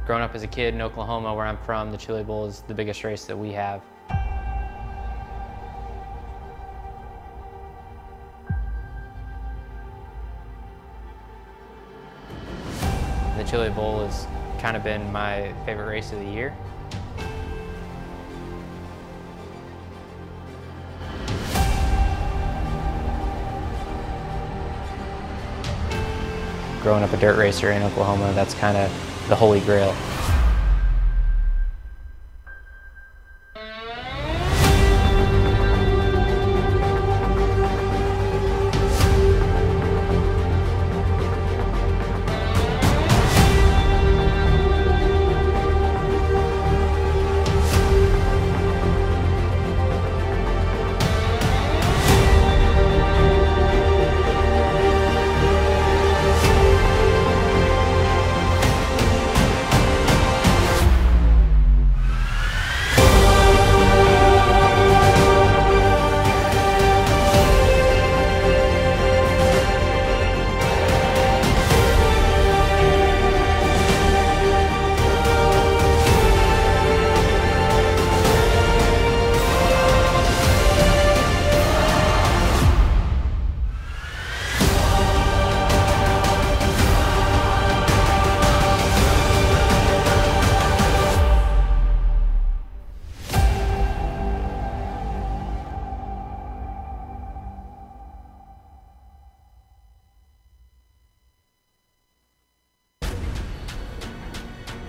Growing up as a kid in Oklahoma, where I'm from, the Chili Bowl is the biggest race that we have. The Chili Bowl has kind of been my favorite race of the year. Growing up a dirt racer in Oklahoma, that's kind of the holy grail.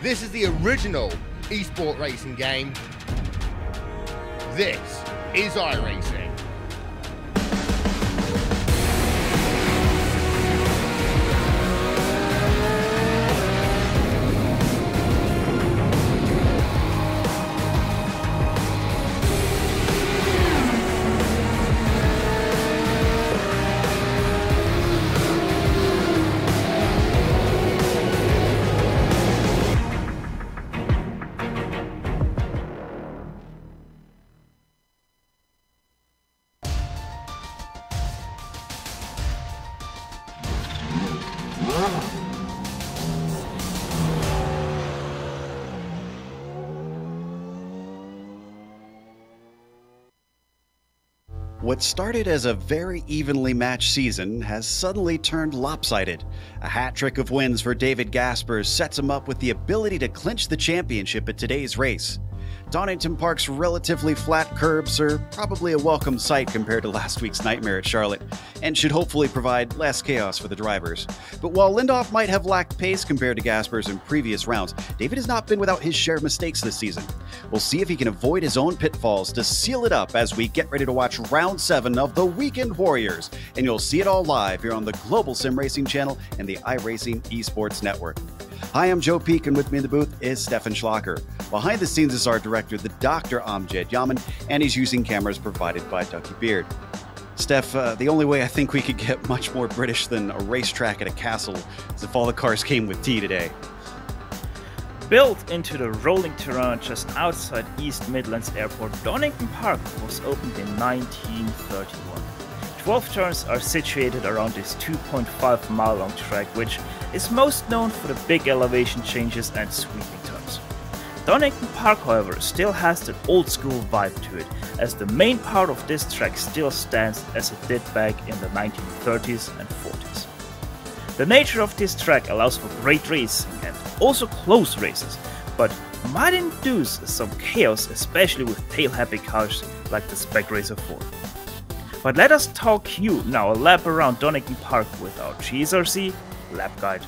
This is the original esport racing game. This is iRacing. What started as a very evenly matched season has suddenly turned lopsided. A hat trick of wins for David Gaspers sets him up with the ability to clinch the championship at today's race. Donington Park's relatively flat curbs are probably a welcome sight compared to last week's nightmare at Charlotte, and should hopefully provide less chaos for the drivers. But while Lindoff might have lacked pace compared to Gaspers in previous rounds, David has not been without his share of mistakes this season. We'll see if he can avoid his own pitfalls to seal it up as we get ready to watch Round 7 of the Weekend Warriors, and you'll see it all live here on the Global SimRacing channel and the iRacing Esports Network. Hi, I'm Joe Peak, and with me in the booth is Stefan Schlacker. Behind the scenes is our director, the Dr. Amjad Yaman, and he's using cameras provided by Ducky Beard. Steph, the only way I think we could get much more British than a racetrack at a castle is if all the cars came with tea today. Built into the rolling terrain just outside East Midlands Airport, Donington Park was opened in 1931. 12 turns are situated around this 2.5-mile long track, which is most known for the big elevation changes and sweeping turns. Donington Park, however, still has that old school vibe to it, as the main part of this track still stands as it did back in the 1930s and 40s. The nature of this track allows for great racing and also close races, but might induce some chaos, especially with tail-happy cars like the Spec Racer Ford. But let us talk you now a lap around Donington Park with our GSRC lap guide.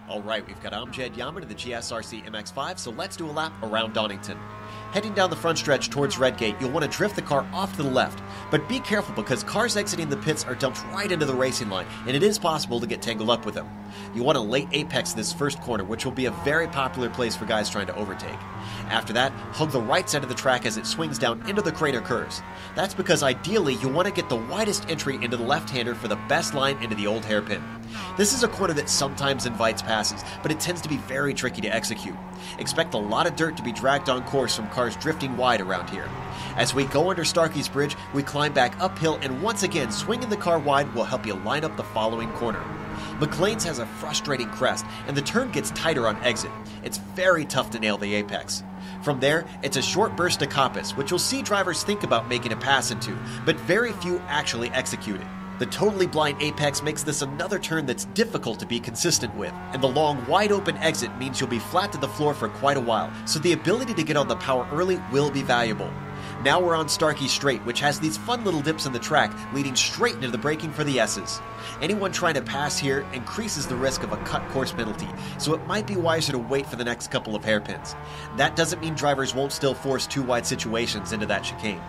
Alright, we've got Amjad Yaman to the GSRC MX-5, so let's do a lap around Donington. Heading down the front stretch towards Redgate, you'll want to drift the car off to the left, but be careful because cars exiting the pits are dumped right into the racing line, and it is possible to get tangled up with them. You want a late apex this first corner, which will be a very popular place for guys trying to overtake. After that, hug the right side of the track as it swings down into the crater curves. That's because ideally you want to get the widest entry into the left-hander for the best line into the old hairpin. This is a corner that sometimes invites passes, passes, but it tends to be very tricky to execute. Expect a lot of dirt to be dragged on course from cars drifting wide around here. As we go under Starkey's Bridge, we climb back uphill, and once again, swinging the car wide will help you line up the following corner. McLean's has a frustrating crest, and the turn gets tighter on exit. It's very tough to nail the apex. From there, it's a short burst to Coppice, which you'll see drivers think about making a pass into, but very few actually execute it. The totally blind apex makes this another turn that's difficult to be consistent with, and the long, wide-open exit means you'll be flat to the floor for quite a while, so the ability to get on the power early will be valuable. Now we're on Starkey Straight, which has these fun little dips in the track, leading straight into the braking for the S's. Anyone trying to pass here increases the risk of a cut course penalty, so it might be wiser to wait for the next couple of hairpins. That doesn't mean drivers won't still force two wide situations into that chicane.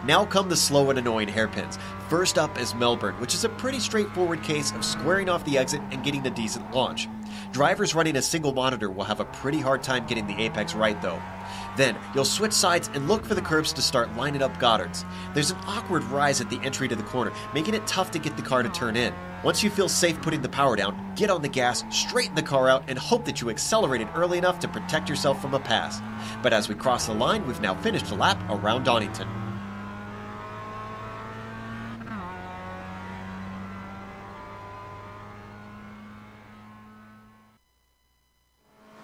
Now come the slow and annoying hairpins. First up is Melbourne, which is a pretty straightforward case of squaring off the exit and getting a decent launch. Drivers running a single monitor will have a pretty hard time getting the apex right though. Then, you'll switch sides and look for the curbs to start lining up Goddards. There's an awkward rise at the entry to the corner, making it tough to get the car to turn in. Once you feel safe putting the power down, get on the gas, straighten the car out, and hope that you accelerated early enough to protect yourself from a pass. But as we cross the line, we've now finished a lap around Donington.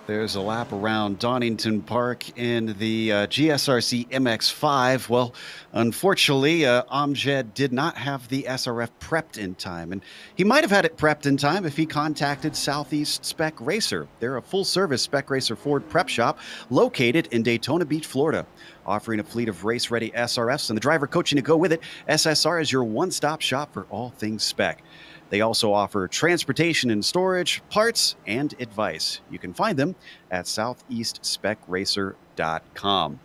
There's a lap around Donington Park in the GSRC MX-5. Well, unfortunately, Amjad did not have the SRF prepped in time, and he might have had it prepped in time if he contacted Southeast Spec Racer. They're a full-service Spec Racer Ford prep shop located in Daytona Beach, Florida, offering a fleet of race-ready SRFs and the driver coaching to go with it. SSR is your one-stop shop for all things spec. They also offer transportation and storage, parts, and advice. You can find them at southeastspecracer.com.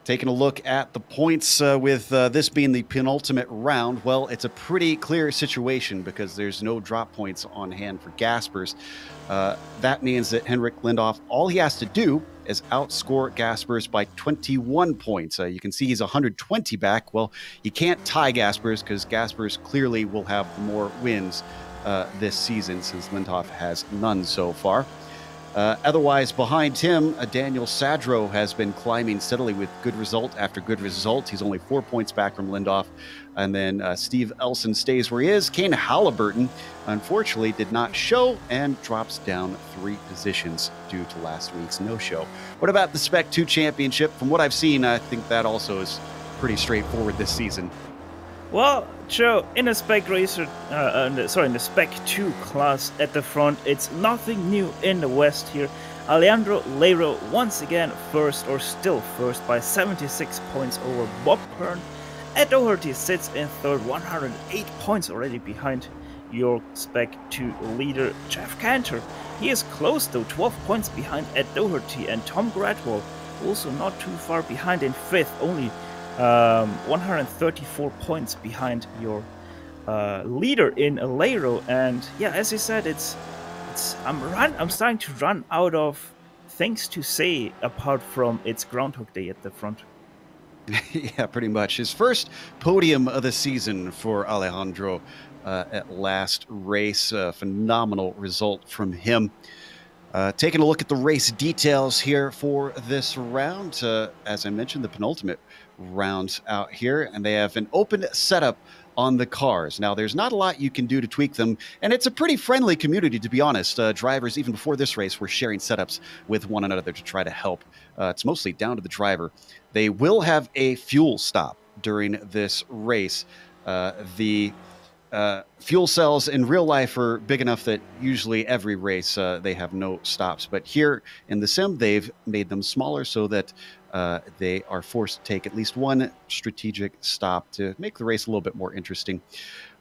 Taking a look at the points with this being the penultimate round, well, it's a pretty clear situation because there's no drop points on hand for Gaspers. That means that Henrik Lindhoff, all he has to do is outscore Gaspers by 21 points. You can see he's 120 back. Well, he can't tie Gaspers because Gaspers clearly will have more wins this season since Lindhoff has none so far. Otherwise, behind him, Daniel Sadro has been climbing steadily with good result after good result. He's only 4 points back from Lindhoff. And then Steve Elson stays where he is. Kane Halliburton, unfortunately, did not show and drops down 3 positions due to last week's no-show. What about the Spec 2 Championship? From what I've seen, I think that also is pretty straightforward this season. Well, Joe, in the Spec Racer, in the Spec 2 class at the front, it's nothing new in the West here. Alejandro Leiro once again first, or still first, by 76 points over Bob Kern. Ed Doherty sits in third, 108 points already behind your Spec 2 leader, Jeff Cantor. He is close though, 12 points behind Ed Doherty, and Tom Gradwell also not too far behind in fifth, only 134 points behind your leader in Leiro. And yeah, as you said, I'm starting to run out of things to say apart from it's Groundhog Day at the front. Yeah, pretty much. His first podium of the season for Alejandro at last race. Phenomenal result from him. Taking a look at the race details here for this round. As I mentioned, the penultimate round out here, and they have an open setup on the cars. Now, there's not a lot you can do to tweak them, and it's a pretty friendly community, to be honest. Drivers, even before this race, were sharing setups with one another to try to help. It's mostly down to the driver. They will have a fuel stop during this race. The fuel cells in real life are big enough that usually every race they have no stops. But here in the sim, they've made them smaller so that they are forced to take at least one strategic stop to make the race a little bit more interesting.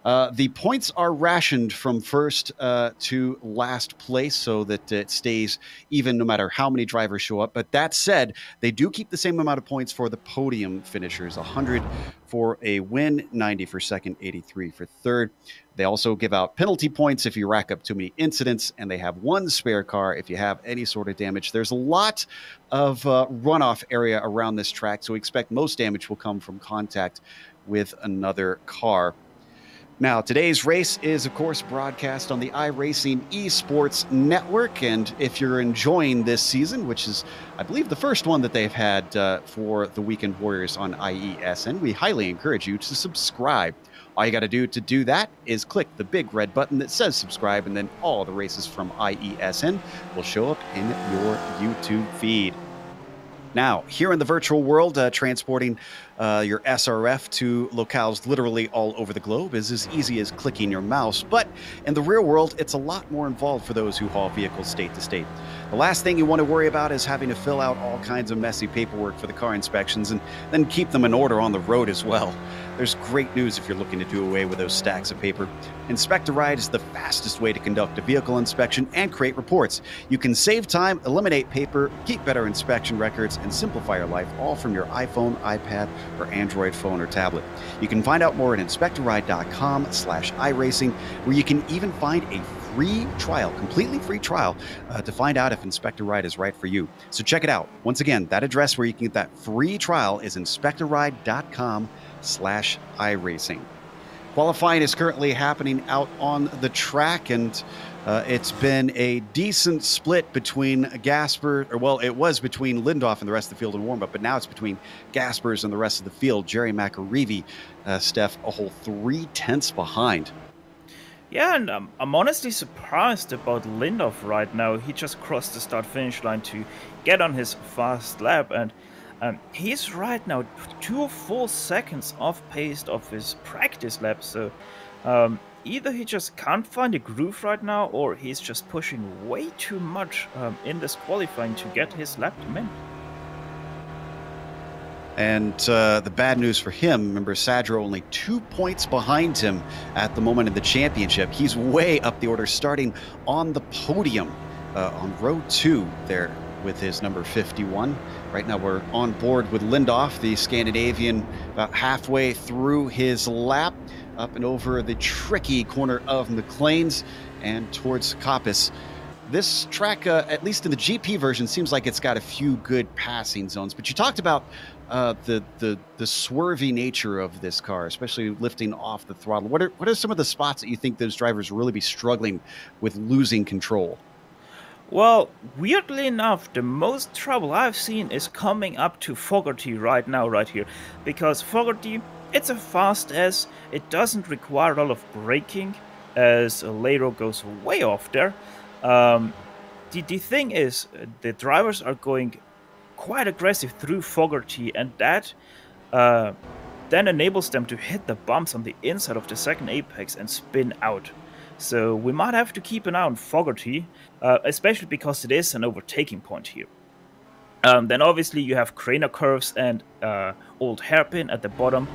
The points are rationed from first to last place so that it stays even no matter how many drivers show up. But that said, they do keep the same amount of points for the podium finishers, 100 for a win, 90 for second, 83 for third. They also give out penalty points if you rack up too many incidents, and they have one spare car if you have any sort of damage. There's a lot of runoff area around this track, so we expect most damage will come from contact with another car. Now, today's race is, of course, broadcast on the iRacing Esports Network, and if you're enjoying this season, which is, I believe, the first one that they've had for the Weekend Warriors on IESN, we highly encourage you to subscribe. All you got to do that is click the big red button that says subscribe, and then all the races from IESN will show up in your YouTube feed. Now, here in the virtual world, transporting your SRF to locales literally all over the globe is as easy as clicking your mouse. But in the real world, it's a lot more involved for those who haul vehicles state to state. The last thing you want to worry about is having to fill out all kinds of messy paperwork for the car inspections and then keep them in order on the road as well. There's great news if you're looking to do away with those stacks of paper. Inspect a Ride is the fastest way to conduct a vehicle inspection and create reports. You can save time, eliminate paper, keep better inspection records, and simplify your life all from your iPhone, iPad, or Android phone or tablet. You can find out more at inspectoride.com/iRacing, where you can even find a free trial, completely free trial, to find out if Inspector Ride is right for you. So check it out. Once again, that address where you can get that free trial is inspectoride.com/iRacing. Qualifying is currently happening out on the track, and it's been a decent split between Gasper, or well, it was between Lindhoff and the rest of the field in warm-up, but now it's between Gaspers and the rest of the field. Jerry McAreevy, Steph, a whole 3/10 behind. Yeah, and I'm honestly surprised about Lindhoff right now. He just crossed the start-finish line to get on his fast lap, and he's right now 2 full seconds off pace of his practice lap. So either he just can't find a groove right now, or he's just pushing way too much in this qualifying to get his lap to min. And the bad news for him, remember, Sadro only 2 points behind him at the moment of the championship. He's way up the order, starting on the podium on row 2 there with his number 51. Right now we're on board with Lindhoff, the Scandinavian, about halfway through his lap, up and over the tricky corner of McLean's and towards Coppice. This track, at least in the GP version, seems like it's got a few good passing zones. But you talked about the swervy nature of this car, especially lifting off the throttle. What are some of the spots that you think those drivers really be struggling with losing control? Well, weirdly enough, the most trouble I've seen is coming up to Fogarty right now, right here. Because Fogarty, it's a fast S, it doesn't require a lot of braking, as Lero goes way off there. The thing is, the drivers are going quite aggressive through Fogarty, and that then enables them to hit the bumps on the inside of the second apex and spin out. So we might have to keep an eye on Fogarty, especially because it is an overtaking point here. Then obviously you have Craner curves and Old Hairpin at the bottom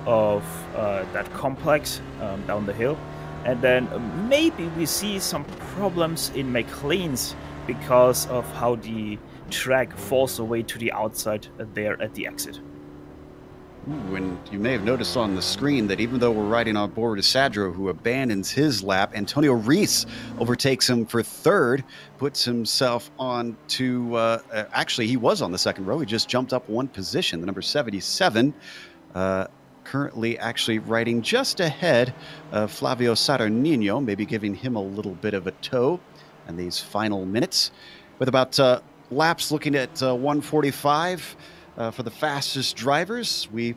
of that complex down the hill. And then maybe we see some problems in McLean's because of how the track falls away to the outside there at the exit. Ooh, and you may have noticed on the screen that even though we're riding on board with Sadro, who abandons his lap, Antonio Reese overtakes him for third, puts himself on to, actually he was on the second row, he just jumped up one position, the number 77, currently actually riding just ahead of Flavio Saturnino, maybe giving him a little bit of a tow in these final minutes, with about laps looking at 145 for the fastest drivers. We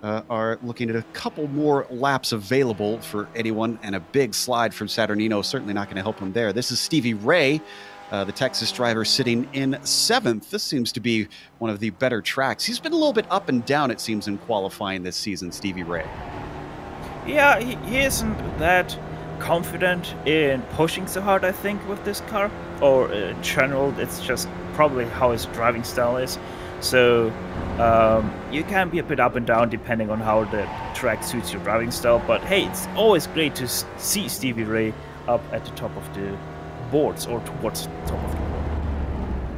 are looking at a couple more laps available for anyone, and a big slide from Saturnino, certainly not going to help him there. This is Stevie Ray, the Texas driver, sitting in 7th. This seems to be one of the better tracks. He's been a little bit up and down, it seems, in qualifying this season, Stevie Ray. Yeah, he isn't that confident in pushing so hard, I think, with this car. Or in general, it's just probably how his driving style is. So you can be a bit up and down depending on how the track suits your driving style. But hey, it's always great to see Stevie Ray up at the top of the boards, or towards the top of the board.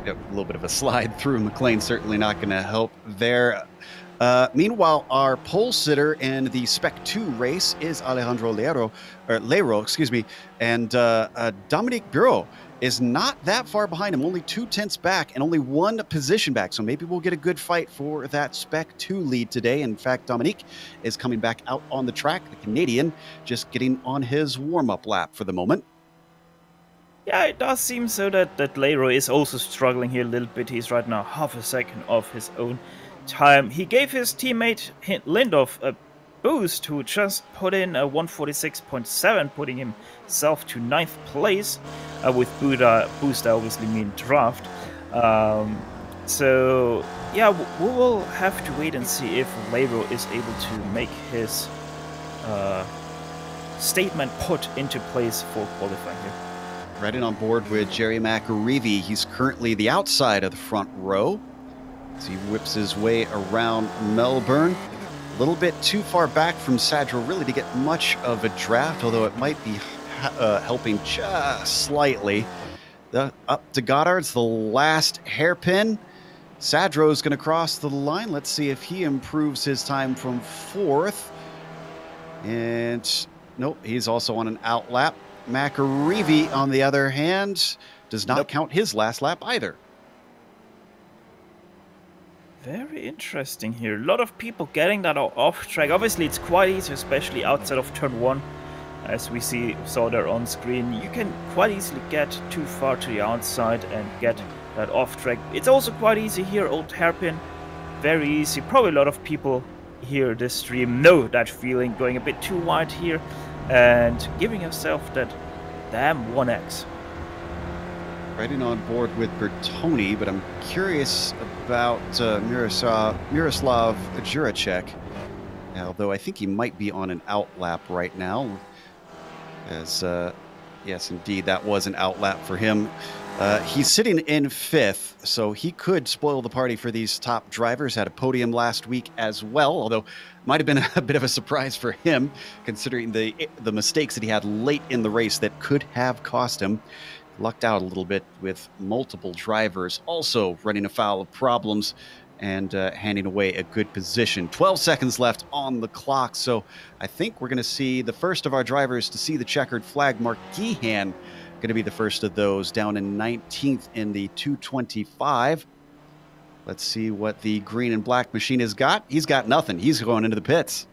Yep, a little bit of a slide through McLean, certainly not going to help there. Meanwhile, our pole sitter in the Spec 2 race is Alejandro Leiro, excuse me, and Dominique Bureau is not that far behind him, only 2/10 back and only 1 position back. So maybe we'll get a good fight for that Spec 2 lead today. In fact, Dominique is coming back out on the track. The Canadian just getting on his warm-up lap for the moment. Yeah, it does seem so that Leiro is also struggling here a little bit. He's right now half a second off his own time. He gave his teammate Lindhoff a boost, who just put in a 146.7, putting himself to 9th place. With boost, I obviously mean draft. So yeah, we will have to wait and see if Leiro is able to make his statement put into place for qualifying here. Right in on board with Jerry McAreevy. He's currently the outside of the front row as he whips his way around Melbourne. A little bit too far back from Sadro really to get much of a draft, although it might be helping just slightly. Up to Goddard's the last hairpin. Sadro's going to cross the line. Let's see if he improves his time from 4th. And nope, he's also on an out lap. McAreevy, on the other hand, does not count his last lap either. Very interesting here. A lot of people getting that off track. Obviously, it's quite easy, especially outside of turn 1. As we saw there on screen, you can quite easily get too far to the outside and get that off track. It's also quite easy here, old hairpin. Very easy. Probably a lot of people here this stream know that feeling, going a bit too wide here and giving yourself that damn 1x. Riding on board with Bertoni, but I'm curious about Miroslav Juracek, although I think he might be on an out lap right now. As yes, indeed, that was an out lap for him. He's sitting in 5th, so he could spoil the party for these top drivers. Had a podium last week as well, although might have been a bit of a surprise for him, considering the mistakes that he had late in the race that could have cost him. Lucked out a little bit with multiple drivers also running afoul of problems and handing away a good position. 12 seconds left on the clock, so I think we're going to see the first of our drivers to see the checkered flag. Mark Geehan going to be the first of those, down in 19th in the 225. Let's see what the green and black machine has got. He's got nothing. He's going into the pits.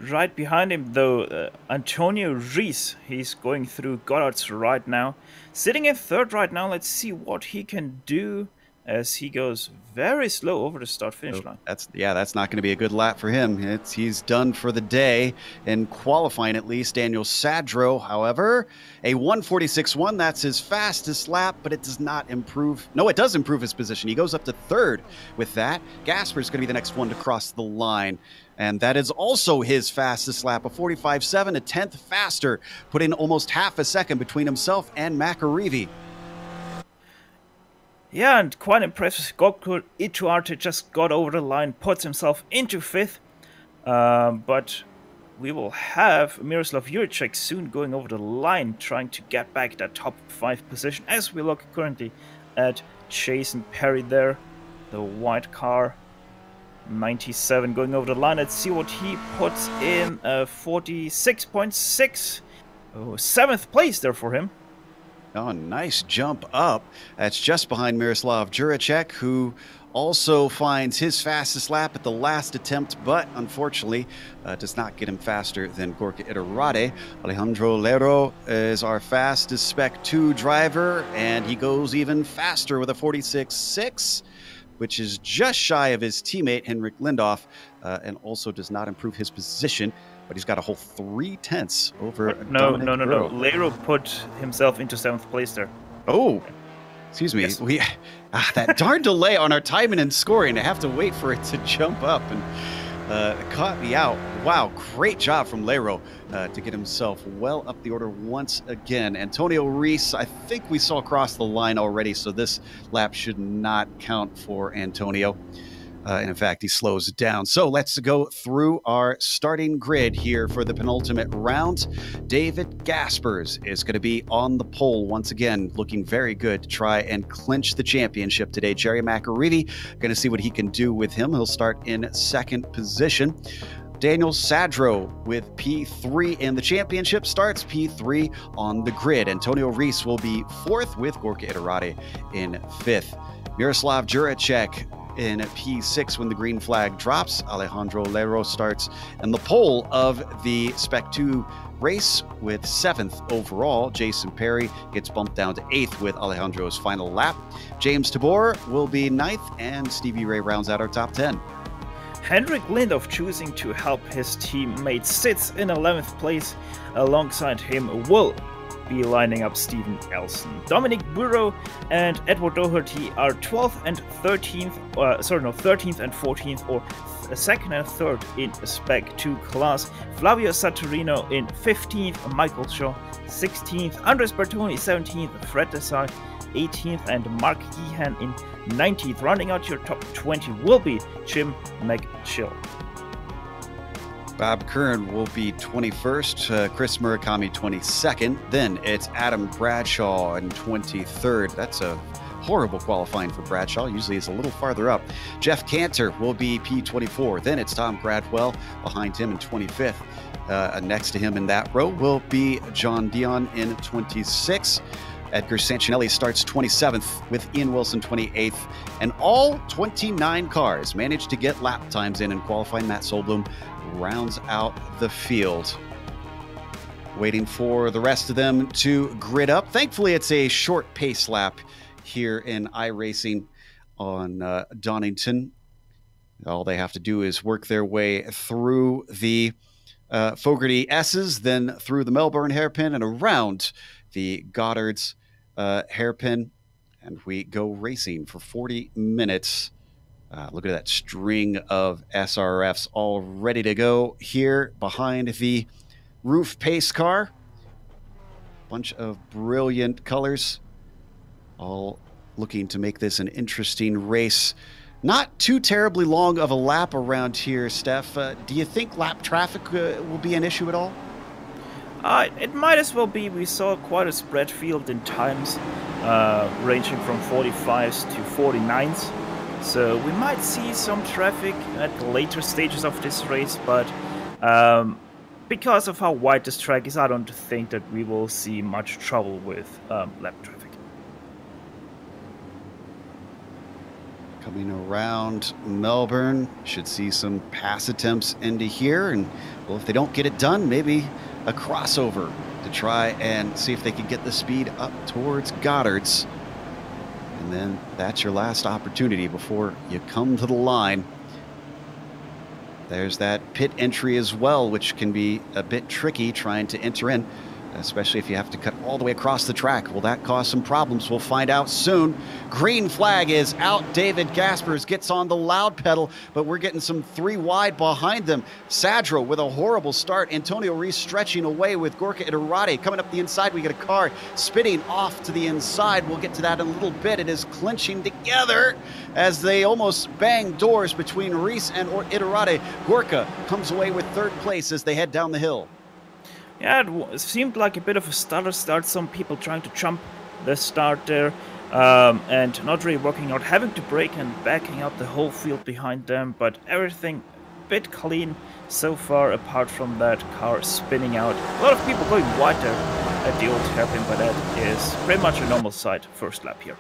Right behind him, though, Antonio Rees. He's going through Goddard's right now. Sitting in 3rd right now. Let's see what he can do as he goes very slow over the start-finish line. That's not going to be a good lap for him. He's done for the day in qualifying, at least. Daniel Sadro, however, a 1:46.1. That's his fastest lap, but it does not improve. No, it does improve his position. He goes up to 3rd with that. Gasper's going to be the next one to cross the line. And that is also his fastest lap, a 45.7, a 10th faster, putting almost half a second between himself and McAreevy. Yeah, and quite impressive. Gokul Ituarte just got over the line, puts himself into 5th. But we will have Miroslav Juracek soon going over the line, trying to get back that top 5 position, as we look currently at Chase and Perry there. The white car, 97, going over the line. Let's see what he puts in, 46.6. Oh, 7th place there for him. Oh, nice jump up. That's just behind Miroslav Juracek, who also finds his fastest lap at the last attempt, but unfortunately does not get him faster than Gorka Iterade. Alejandro Leiro is our fastest Spec 2 driver, and he goes even faster with a 46.6, which is just shy of his teammate Henrik Lindhoff, and also does not improve his position. But he's got a whole 3/10 over. No. Leiro put himself into 7th place there. Oh, excuse me. Yes. That darn delay on our timing and scoring. I have to wait for it to jump up, and it caught me out. Wow, great job from Leiro to get himself well up the order once again. Antonio Rees, I think we saw cross the line already, so this lap should not count for Antonio. And in fact, he slows it down. So let's go through our starting grid here for the penultimate round. David Gaspers is going to be on the pole once again, looking very good to try and clinch the championship today. Jerry McAreevy, going to see what he can do with him. He'll start in second position. Daniel Sadro with P3 in the championship starts P3 on the grid. Antonio Reese will be fourth with Gorka Iturrate in fifth. Miroslav Juracek in P6 when the green flag drops. Alejandro Lero starts in the pole of the Spec 2 race with 7th overall. Jason Perry gets bumped down to 8th with Alejandro's final lap. James Tabor will be 9th, and Stevie Ray rounds out our top 10. Henrik Lindhoff, choosing to help his teammate, sits in 11th place. Alongside him will be lining up Steven Elson. Dominic Burrow and Edward Doherty are 12th and 13th, 13th and 14th, or 2nd and 3rd in Spec 2 class. Flavio Saturnino in 15th, Michael Shaw 16th, Andres Bertoni 17th, Fred Desai 18th, and Mark Geehan in 19th. Rounding out your top 20 will be Jim McChill. Bob Kern will be 21st, Chris Murakami 22nd, then it's Adam Bradshaw in 23rd. That's a horrible qualifying for Bradshaw, usually it's a little farther up. Jeff Cantor will be P24, then it's Tom Gradwell behind him in 25th. Next to him in that row will be John Dion in 26th. Edgar Sancinelli starts 27th with Ian Wilson 28th, and all 29 cars managed to get lap times in qualifying. Matt Solblum rounds out the field. Waiting for the rest of them to grid up. Thankfully, it's a short pace lap here in iRacing on Donington. All they have to do is work their way through the Fogarty S's, then through the Melbourne hairpin and around the Goddard's hairpin, and we go racing for 40 minutes. Look at that string of SRFs all ready to go here behind the roof pace car. Bunch of brilliant colors, all looking to make this an interesting race. Not too terribly long of a lap around here, Steph. Do you think lap traffic will be an issue at all? It might as well be. We saw quite a spread field in times, ranging from 45s to 49s. So we might see some traffic at the later stages of this race, but because of how wide this track is, I don't think that we will see much trouble with lap traffic. Coming around Melbourne, should see some pass attempts into here, and well, if they don't get it done, maybe a crossover to try and see if they can get the speed up towards Goddard's. And then that's your last opportunity before you come to the line. There's that pit entry as well, which can be a bit tricky trying to enter in, especially if you have to cut all the way across the track. Will that cause some problems? We'll find out soon. Green flag is out. David Gaspers gets on the loud pedal, but we're getting some 3 wide behind them. Sadro with a horrible start. Antonio Reese stretching away with Gorka Iturrate. Coming up the inside, we get a car spinning off to the inside. We'll get to that in a little bit. It is clinching together as they almost bang doors between Reese and Iturrate. Gorka comes away with 3rd place as they head down the hill. Yeah, it seemed like a bit of a stutter start. Some people trying to jump the start there and not really working out, having to brake and backing up the whole field behind them. But everything a bit clean so far, apart from that car spinning out. A lot of people going wide there at the old hairpin, but that is pretty much a normal sight first lap here.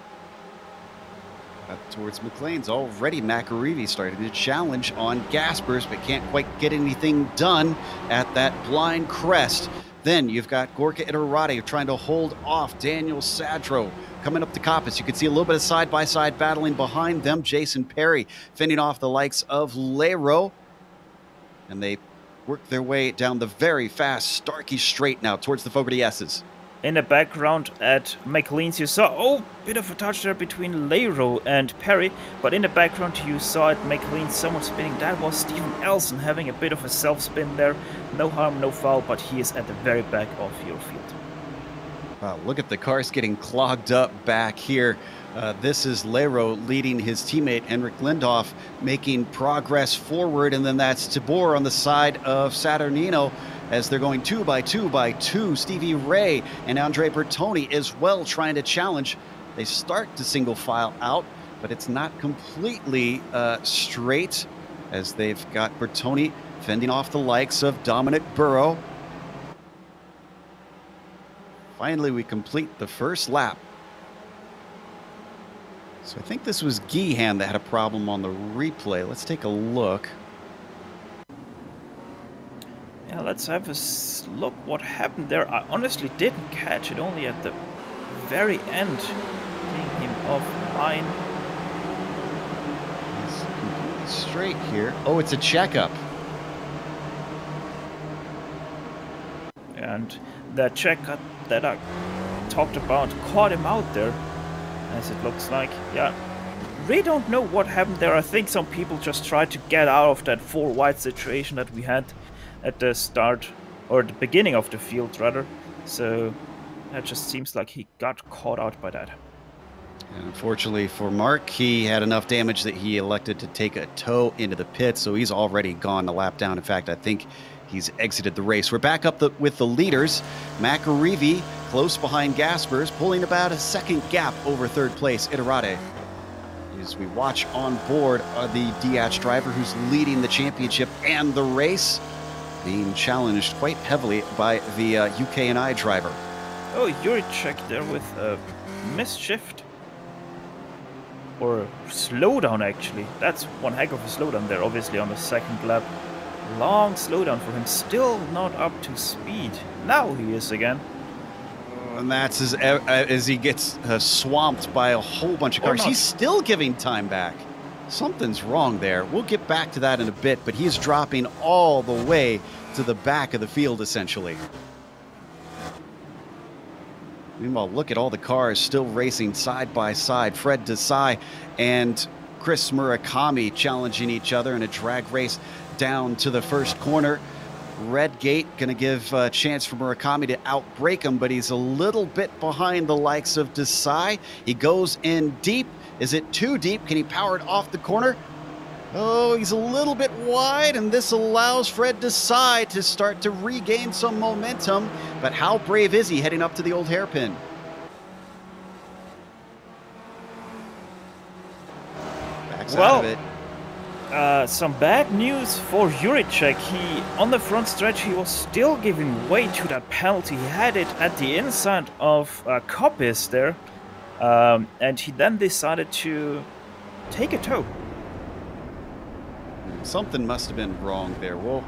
Up towards McLean's already. McAreevy started to challenge on Gaspers, but can't quite get anything done at that blind crest. Then you've got Gorka Iturrate trying to hold off Daniel Sadro coming up the coppice. You can see a little bit of side-by-side battling behind them. Jason Perry fending off the likes of Lero. And they work their way down the very fast Starkey Straight now towards the Fogarty S's. In the background at McLean's, you saw, bit of a touch there between Lero and Perry, but in the background you saw at McLean's someone spinning. That was Steven Elson having a bit of a self-spin there. No harm, no foul, but he is at the very back of your field. Wow, look at the cars getting clogged up back here. This is Lero leading his teammate Henrik Lindhoff, making progress forward, and then that's Tibor on the side of Saturnino as they're going 2 by 2 by 2. Stevie Ray and Andre Bertoni as well trying to challenge. They start to single file out, but it's not completely straight as they've got Bertoni fending off the likes of Dominic Burrow. Finally, we complete the first lap. So I think this was Geehan that had a problem on the replay. Let's take a look. Yeah, let's have a look what happened there. I honestly didn't catch it, only at the very end, taking him offline. He's completely straight here. Oh, it's a checkup. And that checkup that I talked about caught him out there, as it looks like. Yeah, really don't know what happened there. I think some people just tried to get out of that 4 wide situation that we had at the start, or the beginning of the field rather. So that just seems like he got caught out by that. And unfortunately for Mark, he had enough damage that he elected to take a tow into the pit, so he's already gone a lap down. In fact, I think he's exited the race. We're back up with the leaders. McAreevy close behind Gaspers, pulling about a second gap over third place, Iterade. As we watch on board the DH driver who's leading the championship and the race, being challenged quite heavily by the UKNI driver. Oh, Juricek there with a misshift. Or a slowdown, actually. That's one heck of a slowdown there, obviously, on the second lap. Long slowdown for him, still not up to speed. Now he is again. And that's as he gets swamped by a whole bunch of cars. He's still giving time back. Something's wrong there. We'll get back to that in a bit, but he's dropping all the way to the back of the field, essentially. Meanwhile, look at all the cars still racing side by side. Fred Desai and Chris Murakami challenging each other in a drag race down to the first corner. Redgate going to give a chance for Murakami to outbrake him, but he's a little bit behind the likes of Desai. He goes in deep. Is it too deep? Can he power it off the corner? Oh, he's a little bit wide, and this allows Fred Desai to start to regain some momentum. But how brave is he heading up to the old hairpin? Backs out of it. Some bad news for Juricek. On the front stretch, he was still giving way to that penalty. He had it at the inside of Koppis there, and he then decided to take a tow. Something must have been wrong there. We'll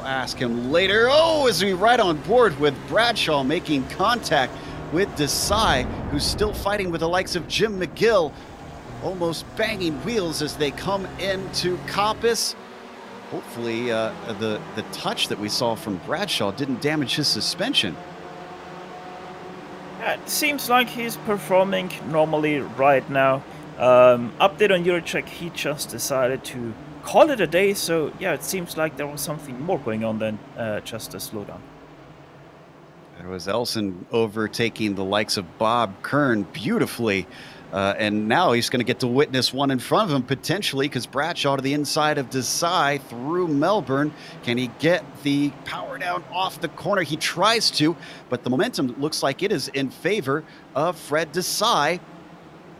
ask him later. Oh, as we ride on board with Bradshaw making contact with Desai, who's still fighting with the likes of Jim McGill, almost banging wheels as they come into Koppis. Hopefully the touch that we saw from Bradshaw didn't damage his suspension. Yeah, it seems like he's performing normally right now. Update on Juricek, he just decided to call it a day, so yeah, it seems like there was something more going on than just a slowdown. There was Elson overtaking the likes of Bob Kern beautifully. And now he's going to get to witness one in front of him, potentially, because Bradshaw to the inside of Desai through Melbourne. Can he get the power down off the corner? He tries to, but the momentum looks like it is in favor of Fred Desai.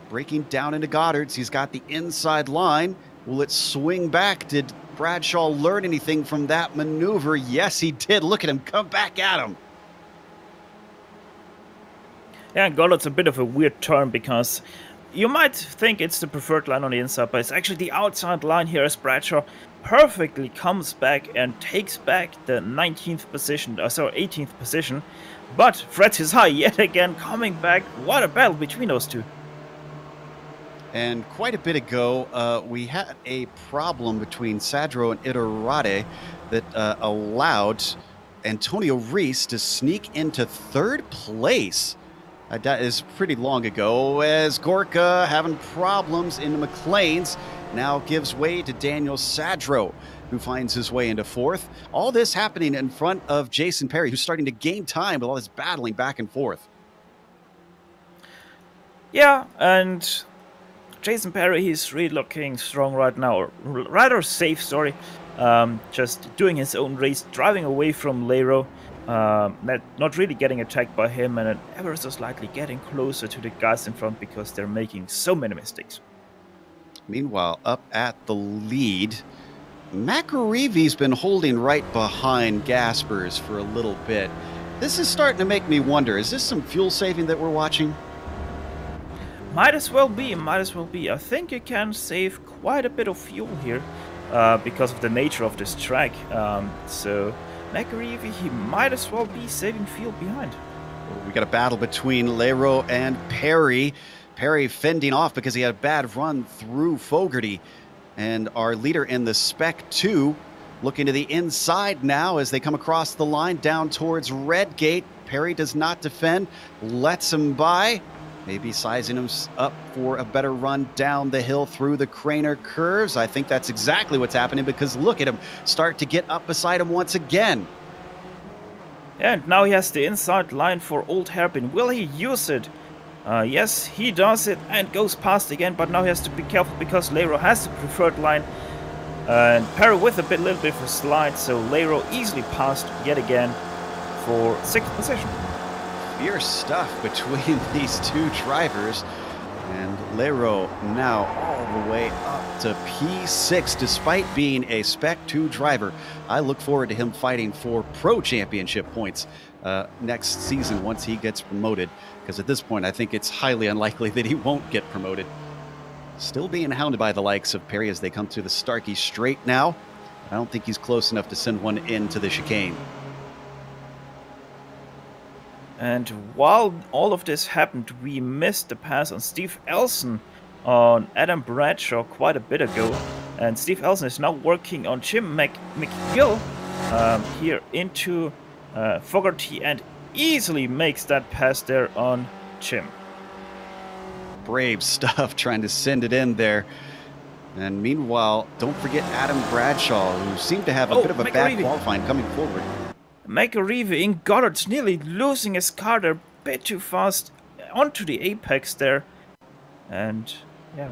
Breaking down into Goddard's. He's got the inside line. Will it swing back? Did Bradshaw learn anything from that maneuver? Yes, he did. Look at him come back at him. Yeah, Goddard's a bit of a weird turn because you might think it's the preferred line on the inside, but it's actually the outside line here as Bradshaw perfectly comes back and takes back the 19th position, 18th position. But Fred Desai yet again coming back. What a battle between those two. And quite a bit ago, we had a problem between Sadro and Iterade that allowed Antonio Reese to sneak into third place. That is pretty long ago, as Gorka having problems in the McLean's now gives way to Daniel Sadro, who finds his way into fourth. All this happening in front of Jason Perry, who's starting to gain time with all this battling back and forth. Yeah, and Jason Perry, he's really looking strong right now, or rather safe, sorry. Just doing his own race, driving away from Lero, not really getting attacked by him, and ever so slightly getting closer to the guys in front because they're making so many mistakes. Meanwhile, up at the lead, McAreevy's been holding right behind Gaspers for a little bit. This is starting to make me wonder, is this some fuel saving that we're watching? Might as well be, might as well be. I think you can save quite a bit of fuel here because of the nature of this track. So McAreevy, he might as well be saving fuel behind. We got a battle between Lero and Perry. Perry fending off because he had a bad run through Fogarty. And our leader in the Spec 2 looking to the inside now as they come across the line down towards Redgate. Perry does not defend, lets him by. Maybe sizing him up for a better run down the hill through the Craner curves. I think that's exactly what's happening because look at him start to get up beside him once again. And now he has the inside line for Old Hairpin. Will he use it? Yes, he does it and goes past again, but now he has to be careful because Lero has the preferred line. And Perry with a little bit of a slide, so Lero easily passed yet again for 6th position. Fierce stuff between these two drivers, and Lero now all the way up to P6 despite being a Spec 2 driver. I look forward to him fighting for Pro Championship points next season once he gets promoted, because at this point I think it's highly unlikely that he won't get promoted. Still being hounded by the likes of Perry as they come to the Starkey Straight now. I don't think he's close enough to send one into the chicane. And while all of this happened, we missed the pass on Steve Elson on Adam Bradshaw quite a bit ago. And Steve Elson is now working on Jim McGill here into Fogarty and easily makes that pass there on Jim. Brave stuff trying to send it in there. And meanwhile, don't forget Adam Bradshaw, who seemed to have a bit of a bad qualifying coming forward. McAreevy in Goddard's nearly losing his car there a bit too fast onto the apex there. And yeah,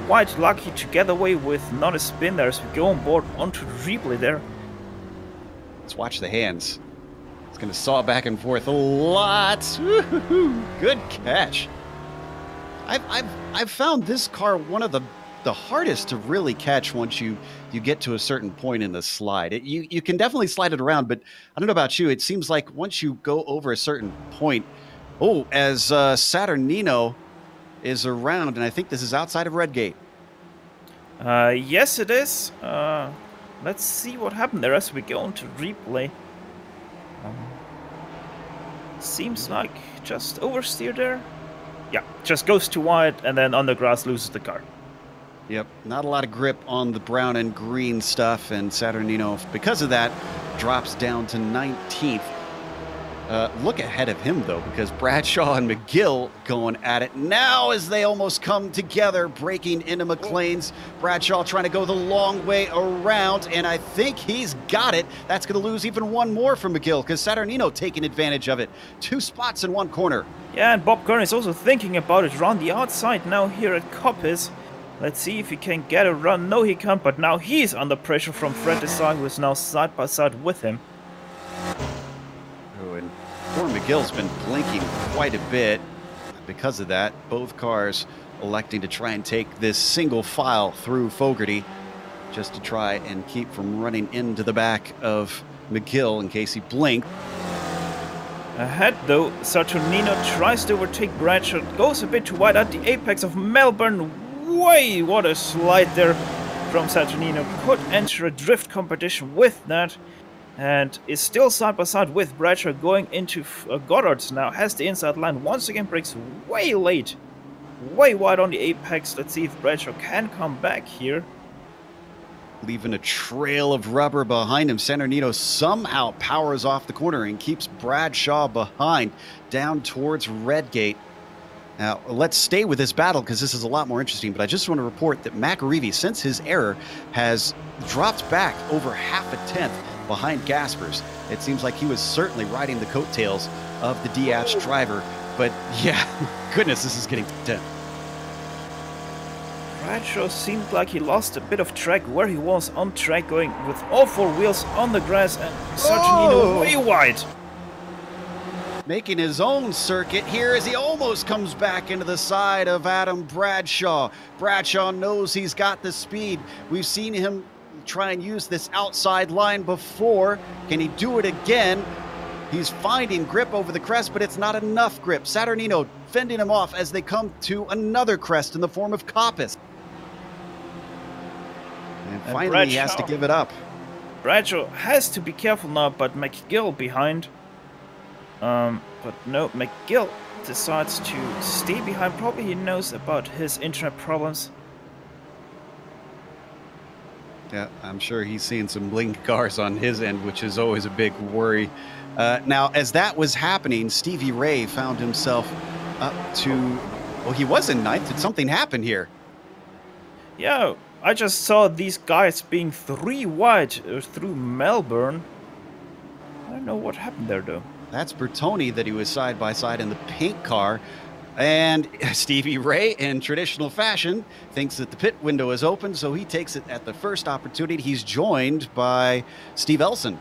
quite lucky to get away with not a spin there as we go on board onto the replay there. Let's watch the hands. It's going to saw back and forth a lot. Good catch. I've found this car one of the hardest to really catch once you get to a certain point in the slide. You can definitely slide it around, but I don't know about you. It seems like once you go over a certain point, as Saturnino is around, and I think this is outside of Redgate. Yes, it is. Let's see what happened there as we go on to replay. Seems like just oversteer there. Yeah, just goes too wide and then on the grass loses the car. Yep, not a lot of grip on the brown and green stuff, and Saturnino, because of that, drops down to 19th. Look ahead of him, though, because Bradshaw and McGill going at it now as they almost come together, breaking into McLean's. Bradshaw trying to go the long way around, and I think he's got it. That's going to lose even one more from McGill, because Saturnino taking advantage of it. 2 spots in one corner. Yeah, and Bob Kern is also thinking about it around the outside now here at Coppice. Let's see if he can get a run. No, he can't, but now he's under pressure from Fred Desai, who is now side by side with him. Oh, and poor McGill's been blinking quite a bit. Because of that, both cars electing to try and take this single file through Fogarty just to try and keep from running into the back of McGill in case he blinked. Ahead though, Saturnino tries to overtake Bradshaw, goes a bit too wide at the apex of Melbourne. Way, what a slide there from Saturnino. Could enter a drift competition with that, and is still side by side with Bradshaw going into Goddard's now. Has the inside line, once again breaks way late, way wide on the apex. Let's see if Bradshaw can come back here. Leaving a trail of rubber behind him. Saturnino somehow powers off the corner and keeps Bradshaw behind down towards Redgate. Now, let's stay with this battle because this is a lot more interesting, but I just want to report that McAreevy, since his error, has dropped back over half a tenth behind Gaspers. It seems like he was certainly riding the coattails of the DH driver but yeah, goodness, this is getting intense. Bradshaw seemed like he lost a bit of track where he was on track, going with all four wheels on the grass, and Saturnino way wide. Making his own circuit here as he almost comes back into the side of Adam Bradshaw. Bradshaw knows he's got the speed. We've seen him try and use this outside line before. Can he do it again? He's finding grip over the crest, but it's not enough grip. Saturnino fending him off as they come to another crest in the form of Coppice. And finally, Bradshaw, he has to give it up. Bradshaw has to be careful now, but McGill behind. But no, McGill decides to stay behind. Probably he knows about his internet problems. Yeah, I'm sure he's seeing some blinking cars on his end, which is always a big worry. Now, as that was happening, Stevie Ray found himself up to... Well, he was in ninth. Did something happen here? Yeah, I just saw these guys being 3 wide through Melbourne. I don't know what happened there, though. That's Bertoni that he was side by side in the paint car. And Stevie Ray, in traditional fashion, thinks that the pit window is open, so he takes it at the first opportunity. He's joined by Steve Elson.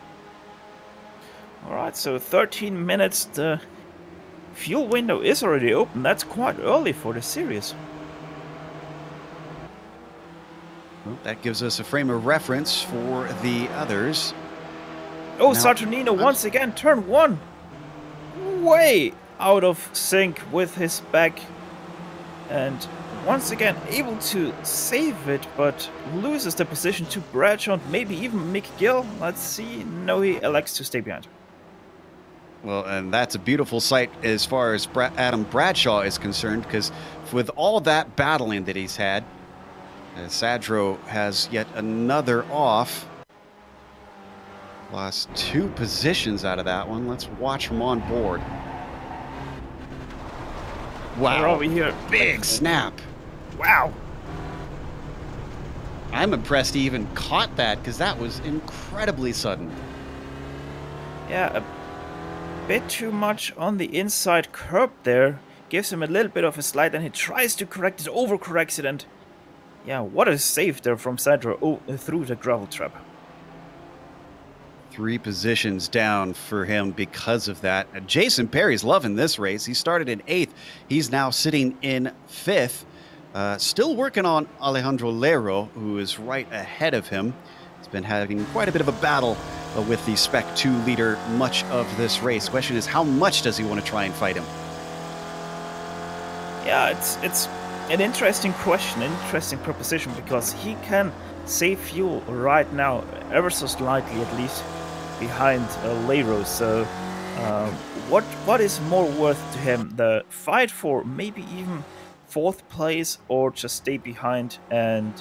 All right, so 13 minutes. The fuel window is already open. That's quite early for the series. Well, that gives us a frame of reference for the others. Oh, Now, Saturnino once again, turn 1. Way out of sync with his back. And once again able to save it, but loses the position to Bradshaw, maybe even McGill. Let's see. No, he elects to stay behind. Well, and that's a beautiful sight as far as Adam Bradshaw is concerned, because with all that battling that he's had, Sadro has yet another off. Lost 2 positions out of that one. Let's watch from on board. Wow. We're over here. Big snap. Wow. I'm impressed he even caught that, because that was incredibly sudden. Yeah, a bit too much on the inside curb there. Gives him a little bit of a slide, and he tries to correct it, overcorrects it, and yeah, what a save there from Sadro through the gravel trap. 3 positions down for him because of that. Jason Perry's loving this race. He started in 8th. He's now sitting in 5th. Still working on Alejandro Lero, who is right ahead of him. He's been having quite a bit of a battle with the Spec 2 leader much of this race. Question is, how much does he want to try and fight him? Yeah, it's an interesting question, an interesting proposition, because he can save fuel right now, ever so slightly at least, behind Lero. So what is more worth to him? The fight for maybe even 4th place, or just stay behind and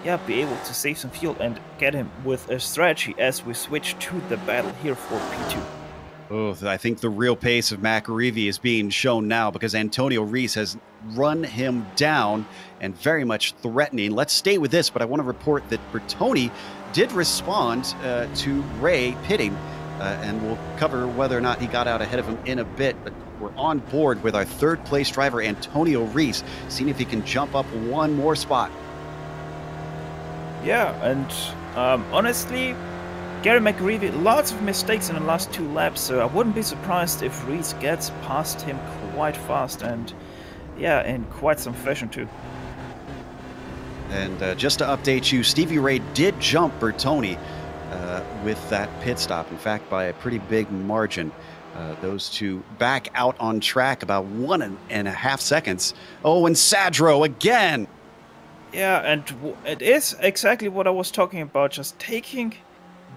yeah, be able to save some fuel and get him with a strategy as we switch to the battle here for P2. Oh, I think the real pace of McAreevy is being shown now, because Antonio Reese has run him down and very much threatening. Let's stay with this, but I want to report that Bertoni did respond to Ray pitting, and we'll cover whether or not he got out ahead of him in a bit. But we're on board with our 3rd place driver, Antonio Reese, seeing if he can jump up 1 more spot. Yeah, and honestly, Gary McAreevy, lots of mistakes in the last 2 laps, so I wouldn't be surprised if Reese gets past him quite fast, and yeah, in quite some fashion too. And just to update you, Stevie Ray did jump Bertoni with that pit stop, in fact, by a pretty big margin. Those two back out on track about 1.5 seconds. Oh, and Sadro again! Yeah, and it is exactly what I was talking about, just taking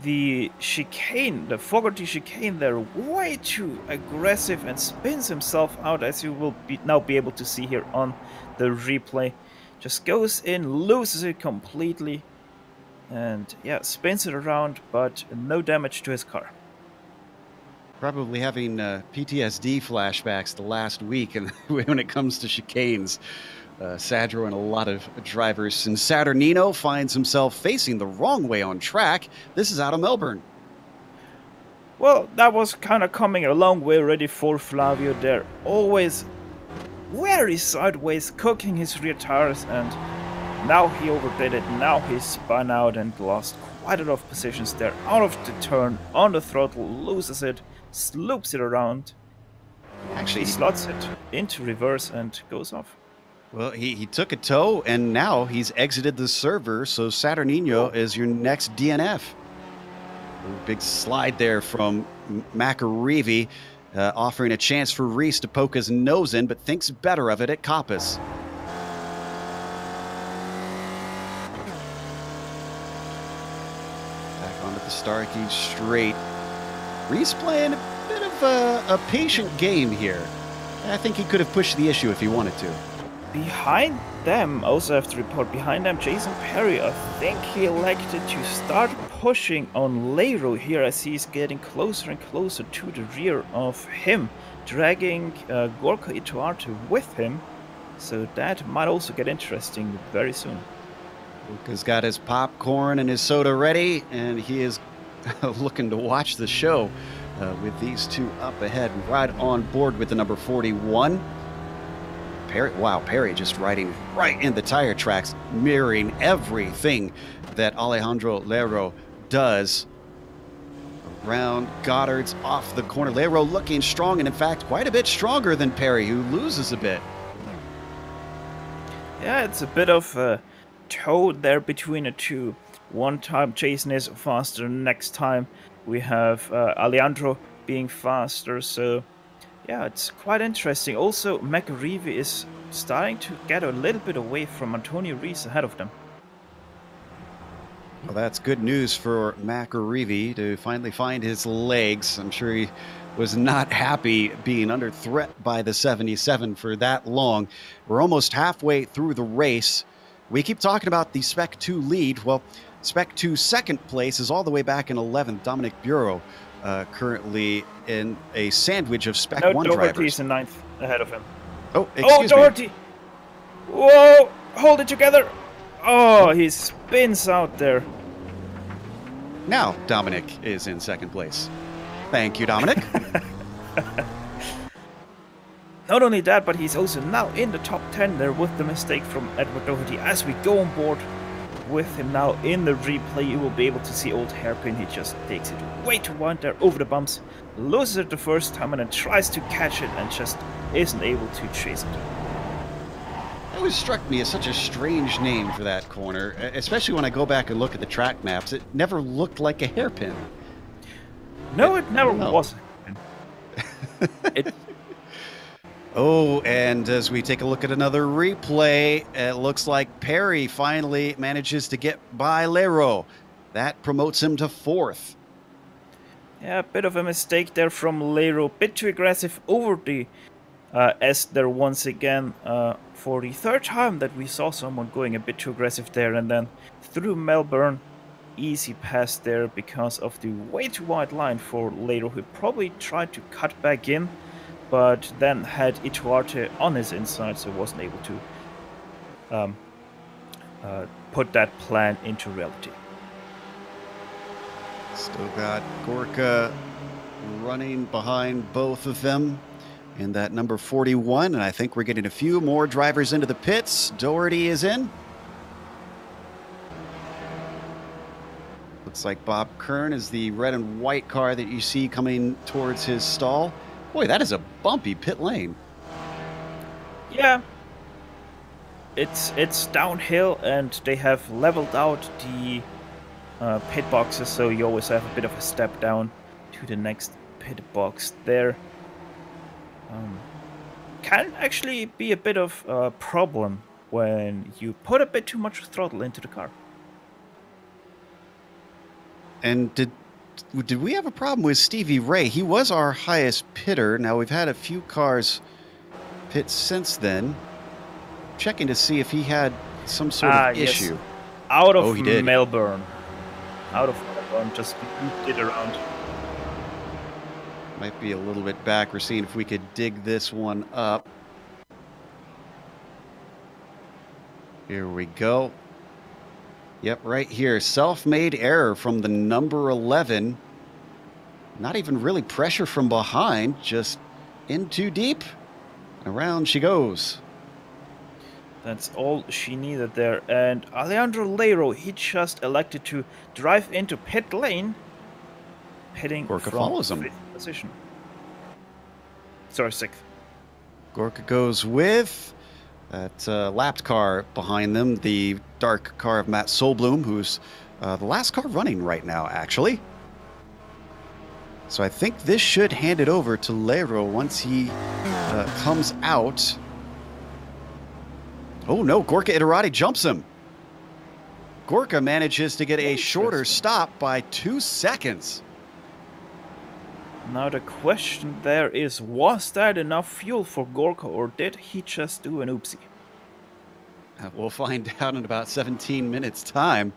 the chicane, the Fogarty chicane there, way too aggressive, and spins himself out, as you will now be able to see here on the replay. Just goes in, loses it completely, and yeah, spins it around, but no damage to his car. Probably having PTSD flashbacks to last week and when it comes to chicanes. Sadro and a lot of drivers. And Saturnino finds himself facing the wrong way on track. This is out of Melbourne. Well, that was kind of coming a long way already for Flavio there. Always very sideways, cooking his rear tires, and now he overdid it. Now he spun out and lost quite a lot of positions there. Out of the turn, on the throttle, loses it, sloops it around. Actually, he slots it into reverse and goes off. Well, he took a tow, and now he's exited the server, so Saturnino is your next DNF. Big slide there from McAreevy, offering a chance for Reese to poke his nose in, but thinks better of it at Coppice. Back onto the Starkey straight. Reese playing a bit of a patient game here. I think he could have pushed the issue if he wanted to. Behind them, also have to report, behind them, Jason Perry, I think he elected to start pushing on Leiro here as he's getting closer and closer to the rear of him, dragging Gorka Ituarte with him. So that might also get interesting very soon. Gorka's got his popcorn and his soda ready, and he is looking to watch the show with these two up ahead, right on board with the number 41. Perry just riding right in the tire tracks, mirroring everything that Alejandro Leiro does. Around Goddard's off the corner. Leiro looking strong, and in fact, quite a bit stronger than Perry, who loses a bit. Yeah, it's a bit of a tow there between the two. One time Jason is faster, next time we have Alejandro being faster, so yeah, it's quite interesting. Also, McAreevy is starting to get a little bit away from Antonio Reese ahead of them. Well, that's good news for McAreevy to finally find his legs. I'm sure he was not happy being under threat by the 77 for that long. We're almost halfway through the race. We keep talking about the Spec 2 lead. Well, Spec 2 second place is all the way back in 11th. Dominic Bureau currently in a sandwich of Spec 1 drivers. Doherty's in 9th ahead of him. Oh, excuse me. Doherty! Whoa! Hold it together! Oh, he spins out there. Now Dominic is in second place. Thank you, Dominic. Not only that, but he's also now in the top 10 there with the mistake from Edward Doherty. As we go on board with him now in the replay, you will be able to see old Hairpin. He just takes it way too wide there over the bumps, loses it the first time, and then tries to catch it and just isn't able to chase it. It always struck me as such a strange name for that corner, especially when I go back and look at the track maps. It never looked like a hairpin. No, it never was. Oh, and as we take a look at another replay, it looks like Perry finally manages to get by Leiro. That promotes him to 4th. Yeah, a bit of a mistake there from Leiro. Bit too aggressive over the S there once again. For the third time that we saw someone going a bit too aggressive there, and then through Melbourne, easy pass there because of the way too wide line for Leiro, who probably tried to cut back in, but then had Ituarte on his inside, so wasn't able to put that plan into reality. Still got Gorka running behind both of them in that number 41, and I think we're getting a few more drivers into the pits. Doherty is in. Looks like Bob Kern is the red and white car that you see coming towards his stall. Boy, that is a bumpy pit lane. Yeah. It's downhill, and they have leveled out the pit boxes, so you always have a bit of a step down to the next pit box there. Can actually be a bit of a problem when you put a bit too much throttle into the car. And did we have a problem with Stevie Ray? He was our highest pitter. Now, we've had a few cars pit since then. Checking to see if he had some sort of issue. Out of Melbourne. Out of Melbourne, just looped it around. Might be a little bit back. We're seeing if we could dig this one up. Here we go. Yep, right here. Self-made error from the number 11. Not even really pressure from behind, just in too deep. And around she goes. That's all she needed there. And Alejandro Leiro, he just elected to drive into pit lane, pitting Gorka from follows him. 5th position. Sorry, 6th. Gorka goes with that lapped car behind them, the dark car of Matt Solblum, who's the last car running right now, actually. So I think this should hand it over to Leiro once he comes out. Oh no, Gorka Iturrati jumps him. Gorka manages to get a shorter stop by 2 seconds. Now the question there is, was that enough fuel for Gorka, or did he just do an oopsie? We'll find out in about 17 minutes time.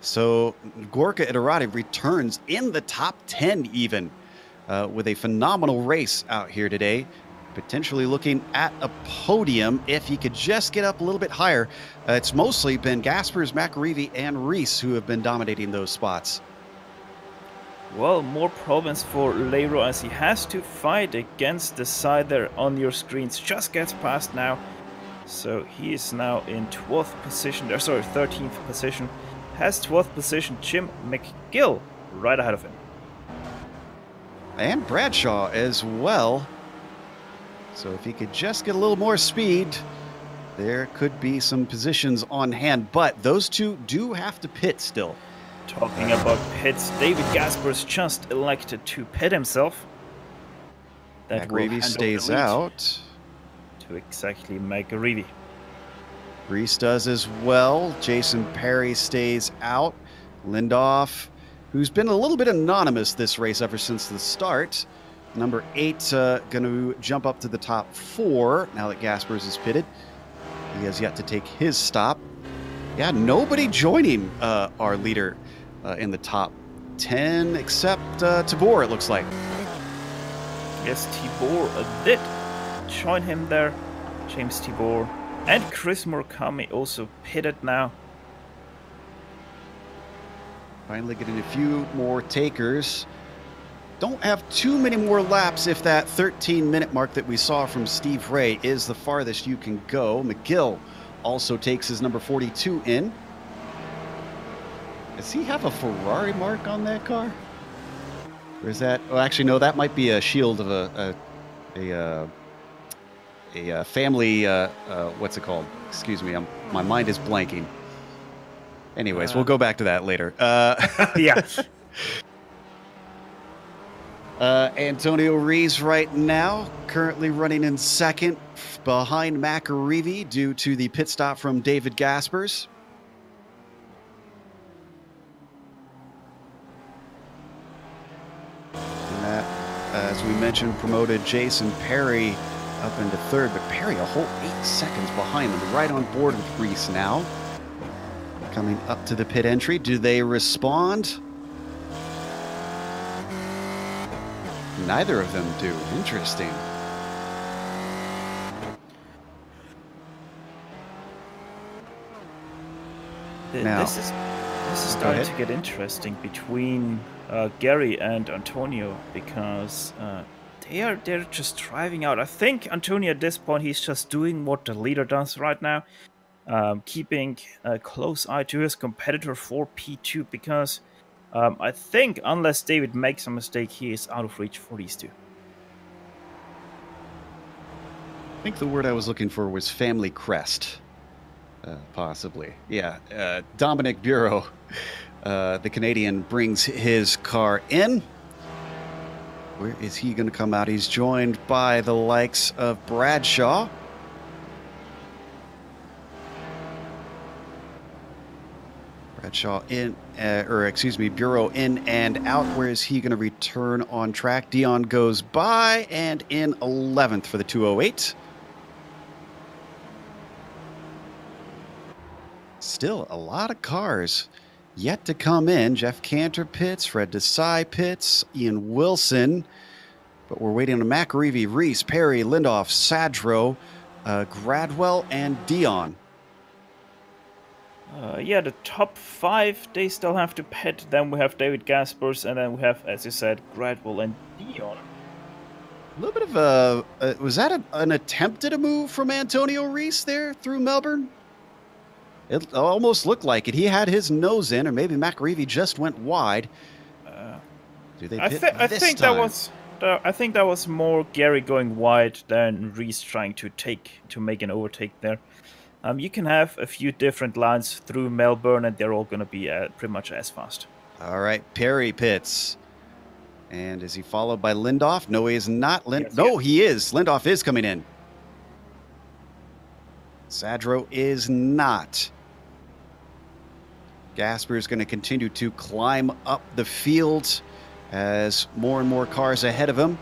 So Gorka Iturrati returns in the top 10 even, with a phenomenal race out here today. Potentially looking at a podium if he could just get up a little bit higher. It's mostly been Gaspers, McAreevy, and Reese who have been dominating those spots. Well, more problems for Leiro as he has to fight against the side there on your screens. Just gets past now. So he is now in 12th position, sorry, 13th position. Has 12th position Jim McGill right ahead of him. And Bradshaw as well. So if he could just get a little more speed, there could be some positions on hand. But those two do have to pit still. Talking about pits, David Gaspers just elected to pit himself. That McAreevy stays out. To exactly McAreevy. Reese does as well. Jason Perry stays out. Lindoff, who's been a little bit anonymous this race ever since the start. Number 8 going to jump up to the top 4 now that Gaspers is pitted. He has yet to take his stop. Yeah, nobody joining our leader in the top 10 except Tabor, it looks like. Yes, Tabor did join him there. James Tabor and Chris Murakami also pitted now. Finally getting a few more takers. Don't have too many more laps if that 13-minute mark that we saw from Steve Ray is the farthest you can go. McGill also takes his number 42 in. Does he have a Ferrari mark on that car? Or is that... Oh, actually, no, that might be a shield of a family... what's it called? Excuse me, my mind is blanking. Anyways, we'll go back to that later. Yeah. Antonio Rees right now, currently running in second behind McAreevy due to the pit stop from David Gaspers. And that, as we mentioned, promoted Jason Perry up into third, but Perry a whole 8 seconds behind them, right on board with Rees now. Coming up to the pit entry, do they respond? Neither of them do. Interesting. Now, this is starting to get interesting between Gary and Antonio, because they're just driving out. I think Antonio at this point, he's just doing what the leader does right now, keeping a close eye to his competitor for P2, because I think unless David makes a mistake, he is out of reach for these two. I think the word I was looking for was family crest. Possibly. Yeah. Dominic Bureau, the Canadian, brings his car in. Where is he going to come out? He's joined by the likes of Bradshaw. Bradshaw in, Bureau in and out. Where is he going to return on track? Dion goes by and in 11th for the 208. Still a lot of cars yet to come in. Jeff Cantor pits, Fred Desai pits, Ian Wilson. But we're waiting on McAreevy, Reese, Perry, Lindoff, Sadro, Gradwell, and Dion. Yeah, the top 5, they still have to pit. Then we have David Gaspers, and then we have, as you said, Gradwell and Dion. A little bit of a... was that an attempt at a move from Antonio Reese there through Melbourne? It almost looked like it. He had his nose in, or maybe McAreevy just went wide. Do they pit I think time? I think that was more Gary going wide than Reese trying to make an overtake there. You can have a few different lines through Melbourne, and they're all going to be pretty much as fast. All right, Perry pits. And is he followed by Lindoff? No, he is not. He is. Lindoff is coming in. Sadro is not. Gasper is going to continue to climb up the field as more and more cars ahead of him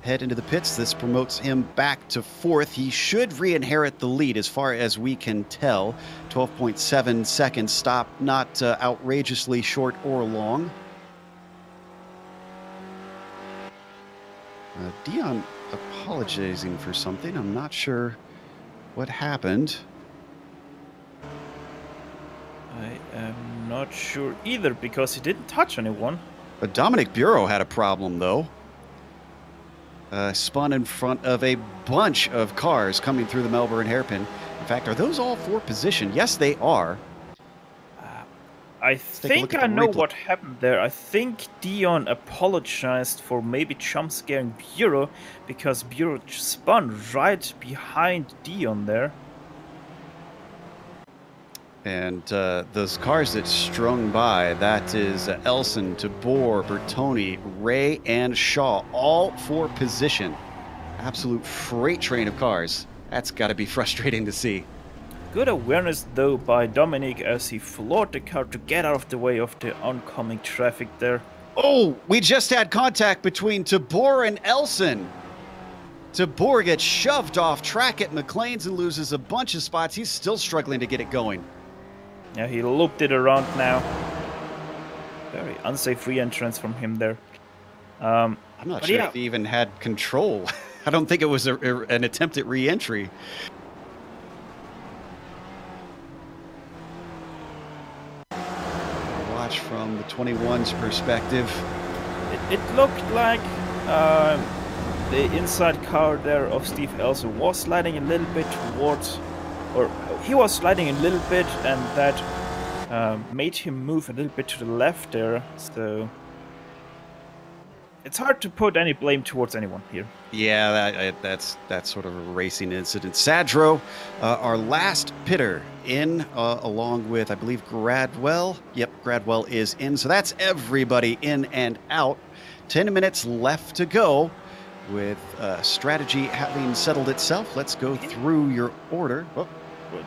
head into the pits. This promotes him back to 4th. He should re-inherit the lead as far as we can tell. 12.7 seconds stop, not outrageously short or long. Dion apologizing for something. I'm not sure what happened. I am not sure either, because he didn't touch anyone. But Dominic Bureau had a problem, though. Spun in front of a bunch of cars coming through the Melbourne hairpin. In fact, are those all 4 position? Yes, they are. I think I know what happened there. I think Dion apologized for maybe jump scaring Bureau, because Bureau spun right behind Dion there. And those cars that strung by, that is Elson, Tabor, Bertoni, Ray, and Shaw, all 4 position. Absolute freight train of cars. That's got to be frustrating to see. Good awareness, though, by Dominic as he floored the car to get out of the way of the oncoming traffic there. Oh, we just had contact between Tabor and Elson. Tabor gets shoved off track at McLean's and loses a bunch of spots. He's still struggling to get it going. Yeah, he looped it around now. Very unsafe re-entrance from him there. I'm not sure if he even had control. I don't think it was an attempt at re-entry. Watch from the 21's perspective. It looked like the inside car there of Steve Elson was sliding a little bit towards, or he was sliding a little bit, and that made him move a little bit to the left there. So it's hard to put any blame towards anyone here. Yeah, that's sort of a racing incident. Sadro, our last pitter in, along with, I believe, Gradwell. Yep, Gradwell is in. So that's everybody in and out. 10 minutes left to go. With strategy having settled itself, let's go through your order. Oh,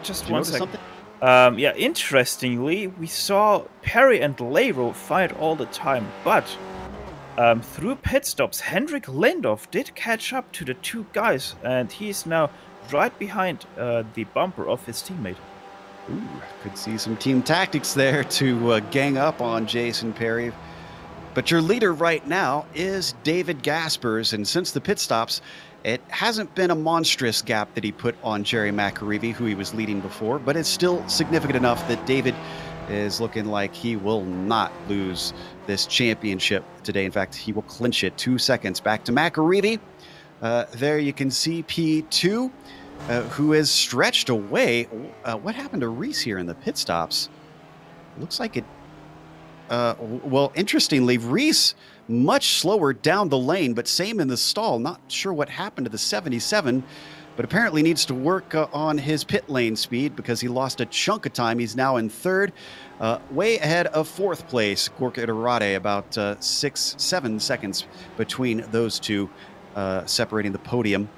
just one second. Yeah, interestingly, we saw Perry and Leiro fight all the time, but through pit stops, Hendrik Lindoff did catch up to the 2 guys, and he's now right behind the bumper of his teammate. Ooh, could see some team tactics there to gang up on Jason Perry. But your leader right now is David Gaspers, and since the pit stops, it hasn't been a monstrous gap that he put on Jerry McAreevy, who he was leading before, but it's still significant enough that David is looking like he will not lose this championship today. In fact, he will clinch it. 2 seconds back to McAreevy. There you can see P2, who has stretched away. What happened to Reese here in the pit stops? Looks like it... well, interestingly, Reese much slower down the lane, but same in the stall. Not sure what happened to the 77, but apparently needs to work on his pit lane speed because he lost a chunk of time. He's now in 3rd, way ahead of 4th place. Gorka Iturrate, about 6-7 seconds between those two, separating the podium.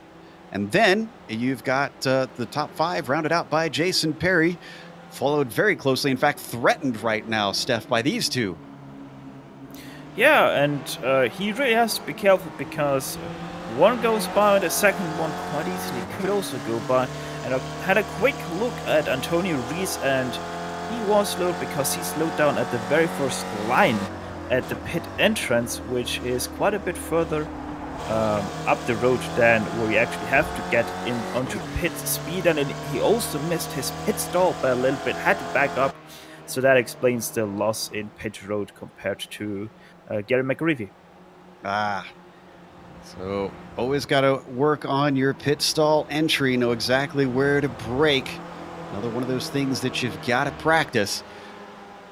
And then you've got the top 5 rounded out by Jason Perry, followed very closely, in fact, threatened right now, Steph, by these 2. Yeah, and he really has to be careful because one goes by, the second one quite easily could also go by. And I had a quick look at Antonio Reese, and he was slowed because he slowed down at the very first line at the pit entrance, which is quite a bit further up the road then, where you actually have to get in onto pit speed, and he also missed his pit stall by a little bit, had to back up, so that explains the loss in pit road compared to Gary McGreevy. So always got to work on your pit stall entry, know exactly where to brake. Another one of those things that you've got to practice.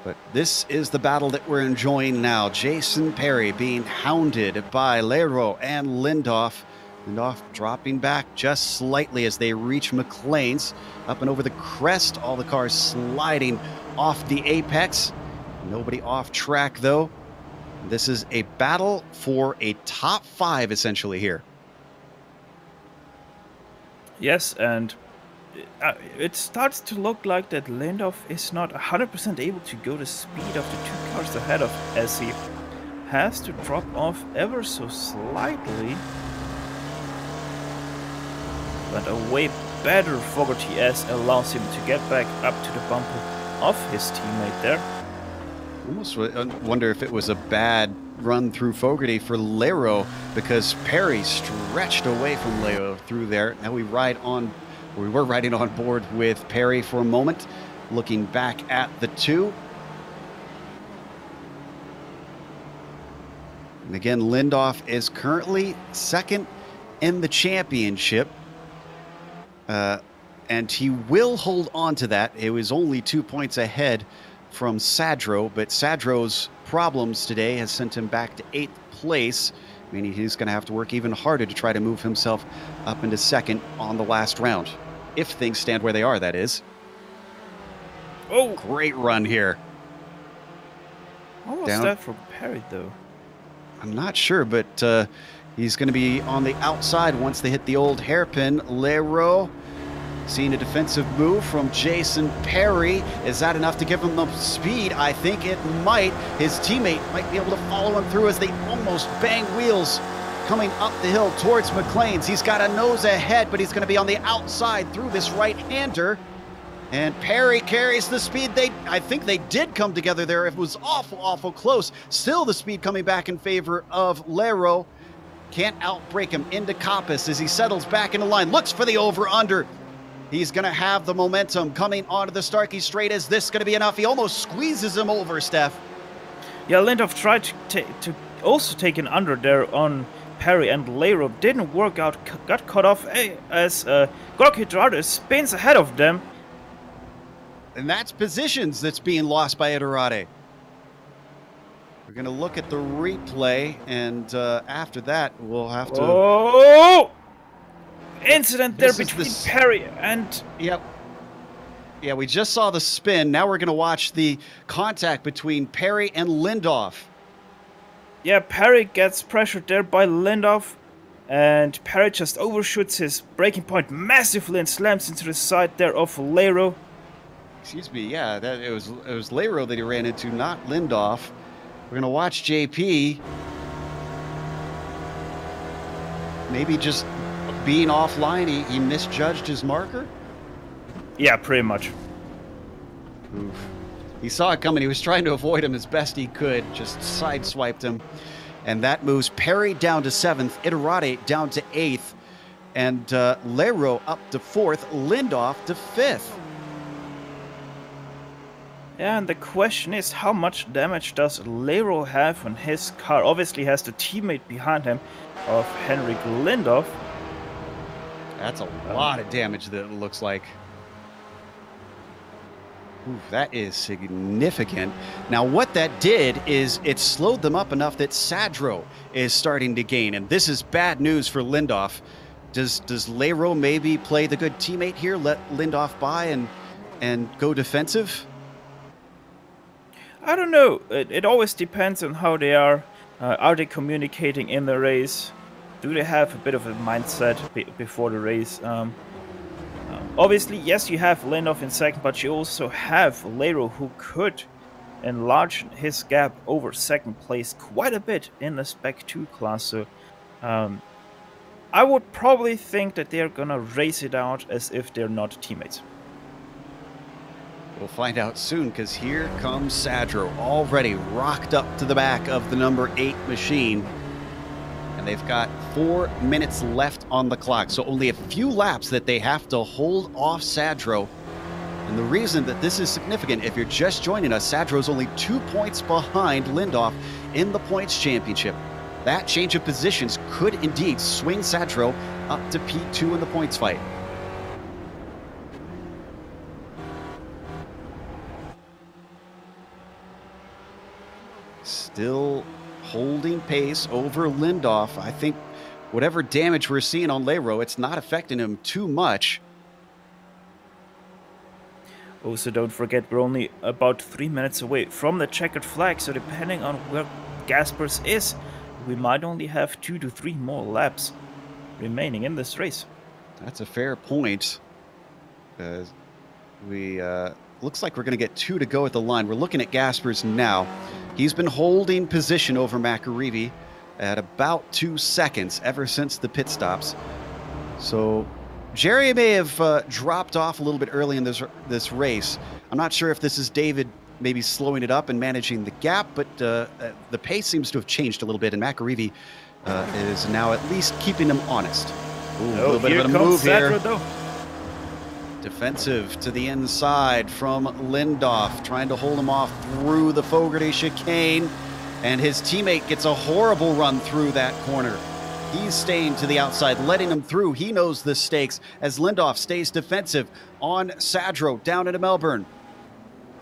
But this is the battle that we're enjoying now. Jason Perry being hounded by Leroy and Lindoff. Lindoff dropping back just slightly as they reach McLean's. Up and over the crest, all the cars sliding off the apex. Nobody off track though. This is a battle for a top 5 essentially here. Yes, and it starts to look like that Lindoff is not 100% able to go the speed of the 2 cars ahead of, as he has to drop off ever so slightly. But a way better Fogarty S allows him to get back up to the bumper of his teammate there. Almost wonder if it was a bad run through Fogarty for Leroy, because Perry stretched away from Leroy through there. Now we were riding on board with Perry for a moment, looking back at the 2. And again, Lindoff is currently 2nd in the championship. And he will hold on to that. It was only 2 points ahead from Sadro, but Sadro's problems today has sent him back to 8th place, meaning he's going to have to work even harder to try to move himself up into 2nd on the last round. If things stand where they are, that is. Oh, great run here. What was that from Perry, though? I'm not sure, but he's going to be on the outside once they hit the old hairpin. Leroy seeing a defensive move from Jason Perry. Is that enough to give him the speed? I think it might. His teammate might be able to follow him through as they almost bang wheels coming up the hill towards McLean's. He's got a nose ahead, but he's going to be on the outside through this right-hander. And Perry carries the speed. I think they did come together there. It was awful close. Still the speed coming back in favor of Leroy. Can't outbreak him into Coppice as he settles back into line. Looks for the over-under. He's going to have the momentum coming onto the Starkey Straight. Is this going to be enough? He almost squeezes him over, Steph. Yeah, Lindoff tried to also take an under there on Perry, and Leroy didn't work out. Got cut off as Gorky Gerardo spins ahead of them. And that's positions that's being lost by Edirade. We're going to look at the replay, and after that, we'll have to... Oh! Incident there between Perry and... Yep. Yeah, we just saw the spin. Now we're going to watch the contact between Perry and Lindoff. Yeah, Perry gets pressured there by Lindoff, and Perry just overshoots his braking point massively and slams into the side there of Leroy. Excuse me, yeah, it was Leroy that he ran into, not Lindoff. We're going to watch JP maybe just being offline. He misjudged his marker? Yeah, pretty much. Oof. He saw it coming. He was trying to avoid him as best he could, just sideswiped him. And that moves Perry down to 7th, Edirade down to 8th, and Leroy up to 4th, Lindoff to 5th. Yeah, and the question is, how much damage does Leroy have on his car? Obviously has the teammate behind him of Henrik Lindoff. That's a lot of damage that it looks like. Ooh, that is significant. Now, what that did is it slowed them up enough that Sadro is starting to gain, and this is bad news for Lindoff. Does Leroy maybe play the good teammate here, let Lindoff by and go defensive? I don't know. It always depends on how they are. Are they communicating in the race? Do they have a bit of a mindset before the race? Obviously, yes, you have Lindoff in 2nd, but you also have Leroy, who could enlarge his gap over 2nd place quite a bit in the Spec 2 class. So I would probably think that they're gonna race it out as if they're not teammates. We'll find out soon, because here comes Sadro, already rocked up to the back of the number 8 machine. And they've got 4 minutes left on the clock, so only a few laps that they have to hold off Sadro. And the reason that this is significant, if you're just joining us, Sadro's only 2 points behind Lindoff in the points championship. That change of positions could indeed swing Sadro up to P2 in the points fight. Still holding pace over Lindoff. I think whatever damage we're seeing on Lero, it's not affecting him too much. Also, don't forget, we're only about 3 minutes away from the checkered flag, so depending on where Gaspers is, we might only have 2 to 3 more laps remaining in this race. That's a fair point. Looks like we're going to get 2 to go at the line. We're looking at Gaspers now. He's been holding position over McAreevy at about 2 seconds ever since the pit stops. So Jerry may have dropped off a little bit early in this race. I'm not sure if this is David maybe slowing it up and managing the gap, but the pace seems to have changed a little bit, and McAreevy is now at least keeping him honest. Ooh, a little bit of a move here. Defensive to the inside from Lindoff, trying to hold him off through the Fogarty chicane, and his teammate gets a horrible run through that corner. He's staying to the outside, letting him through. He knows the stakes as Lindoff stays defensive on Sadro down into Melbourne.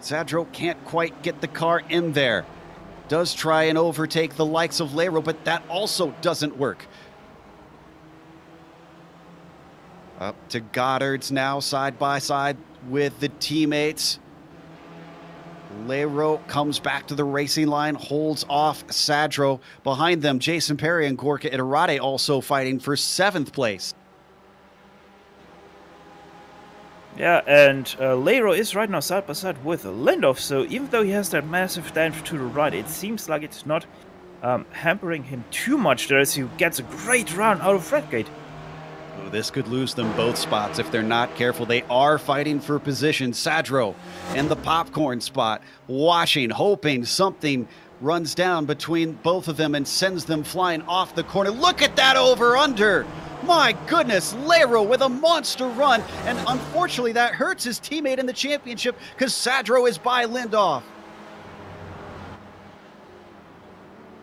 Sadro can't quite get the car in there. Does try and overtake the likes of Lero, but that also doesn't work. Up to Goddard's now, side by side with the teammates. Lero comes back to the racing line, holds off Sadro. Behind them, Jason Perry and Gorka Iturrate also fighting for 7th place. Yeah, and Lero is right now side by side with Lindoff, so even though he has that massive dash to the right, it seems like it's not hampering him too much there as he gets a great run out of Redgate. Oh, this could lose them both spots if they're not careful. They are fighting for position. Sadro in the popcorn spot, watching, hoping something runs down between both of them and sends them flying off the corner. Look at that over-under! My goodness, Lero with a monster run, and unfortunately that hurts his teammate in the championship because Sadro is by Lindoff.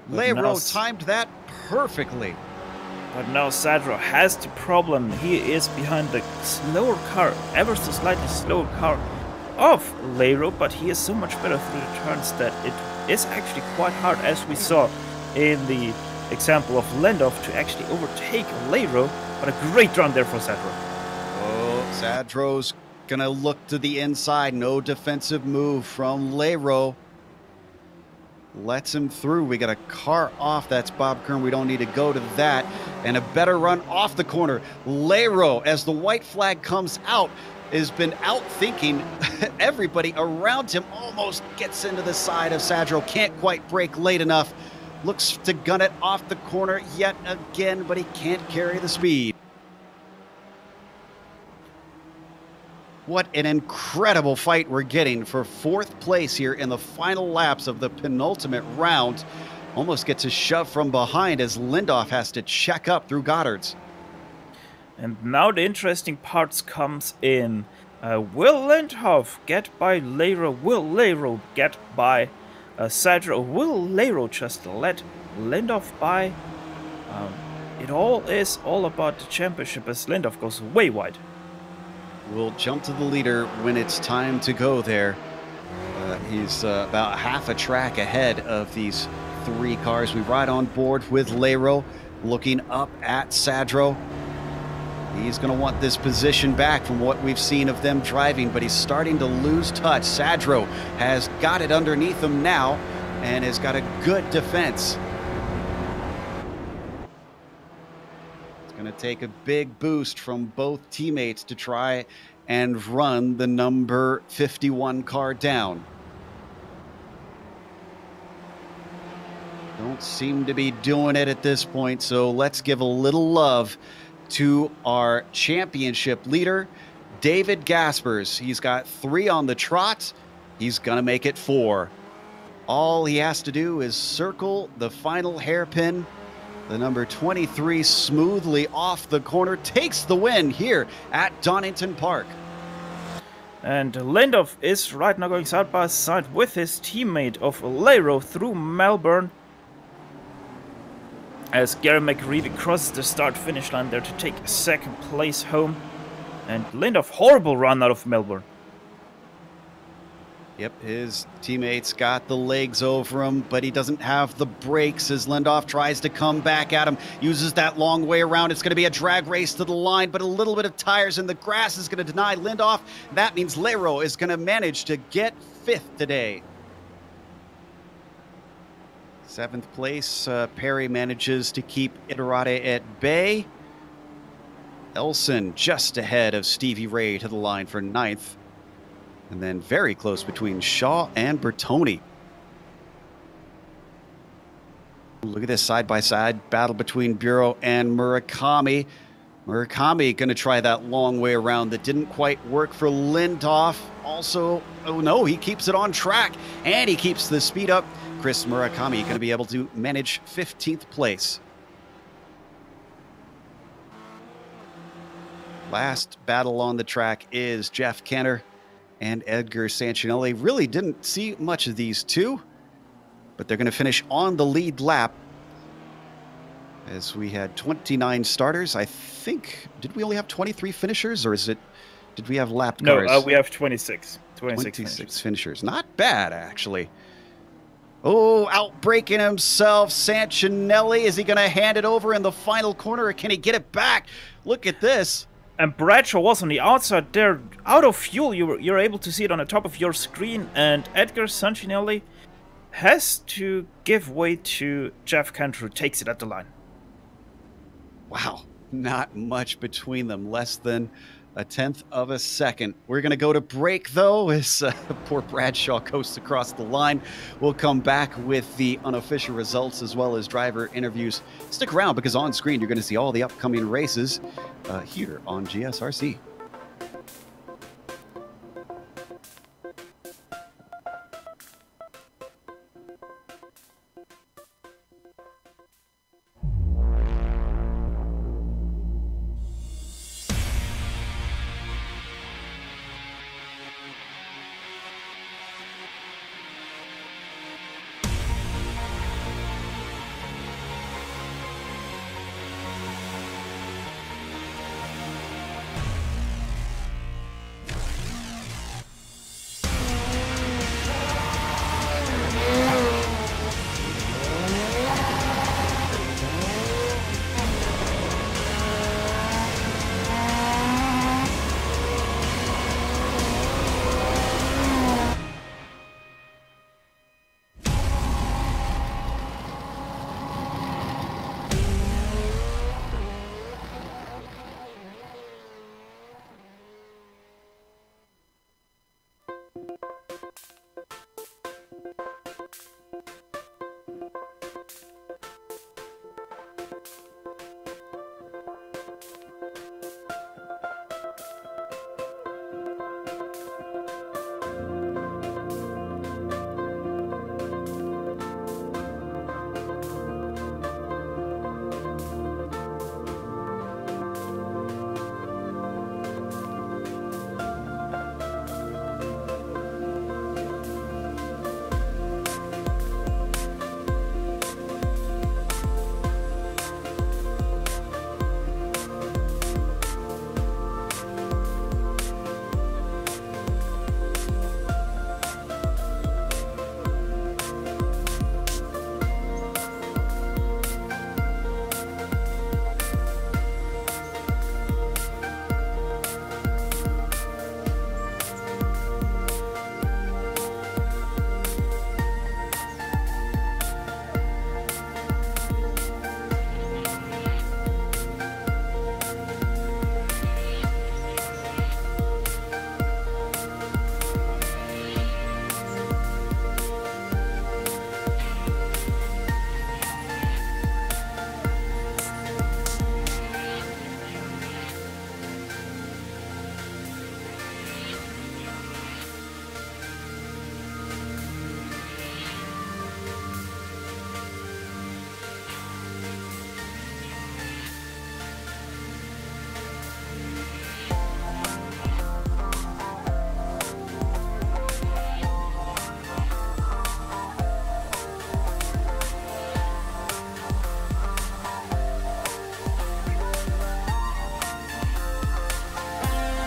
Lero timed that perfectly. But now Sadro has the problem. He is behind the slower car, ever so slightly slower car of Lero, but he is so much better through the turns that it is actually quite hard, as we saw in the example of Lindoff, to actually overtake Lero. But a great run there for Sadro. Oh, Sadro's gonna look to the inside. No defensive move from Lero. Lets him through. We got a car off. That's Bob Kern. We don't need to go to that. And a better run off the corner. Lero, as the white flag comes out, has been out-thinking everybody around him. Almost gets into the side of Sadro. Can't quite brake late enough. Looks to gun it off the corner yet again, but he can't carry the speed. What an incredible fight we're getting for 4th place here in the final laps of the penultimate round. Almost gets a shove from behind as Lindoff has to check up through Goddard's. And now the interesting parts comes in. Will Lindoff get by Lero? Will Lero get by Sadro? Will Lero just let Lindoff by? It all is all about the championship as Lindoff goes way wide. We'll jump to the leader when it's time to go there. He's about half a track ahead of these 3 cars. We ride on board with Lero, looking up at Sadro. He's going to want this position back from what we've seen of them driving, but he's starting to lose touch. Sadro has got it underneath him now and has got a good defense. Going to take a big boost from both teammates to try and run the number 51 car down. Don't seem to be doing it at this point, so let's give a little love to our championship leader, David Gaspers. He's got 3 on the trot. He's going to make it 4. All he has to do is circle the final hairpin The number 23 smoothly off the corner takes the win here at Donington Park. And Lindhoff is right now going side by side with his teammate of Weir through Melbourne. As Gary McReevy crosses the start-finish line there to take second place home. And Lindhoff, horrible run out of Melbourne. Yep, his teammates got the legs over him, but he doesn't have the brakes as Lindhoff tries to come back at him. Uses that long way around. It's going to be a drag race to the line, but a little bit of tires in the grass is going to deny Lindhoff. That means Weir is going to manage to get 5th today. 7th place, Perry manages to keep Iterate at bay. Elson just ahead of Stevie Ray to the line for 9th. And then very close between Shaw and Bertoni. Look at this side-by-side battle between Bureau and Murakami. Murakami going to try that long way around that didn't quite work for Lindhoff. Also, oh no, he keeps it on track and he keeps the speed up. Chris Murakami going to be able to manage 15th place. Last battle on the track is Jeff Kenner and Edgar Sancinelli. Really didn't see much of these two, but they're going to finish on the lead lap as we had 29 starters. I think, did we only have 23 finishers, or did we have lapped cars? No, we have 26. 26 finishers. Not bad, actually. Oh, outbreaking himself, Sancinelli. Is he going to hand it over in the final corner, or can he get it back? Look at this. And Bradshaw was on the outside there, out of fuel. You're able to see it on the top of your screen. And Edgar Sancinelli has to give way to Jeff Cantor, who takes it at the line. Wow, not much between them, less than a 1/10 of a second. We're going to go to break, though, as poor Bradshaw coasts across the line. We'll come back with the unofficial results as well as driver interviews. Stick around, because on screen you're going to see all the upcoming races here on GSRC.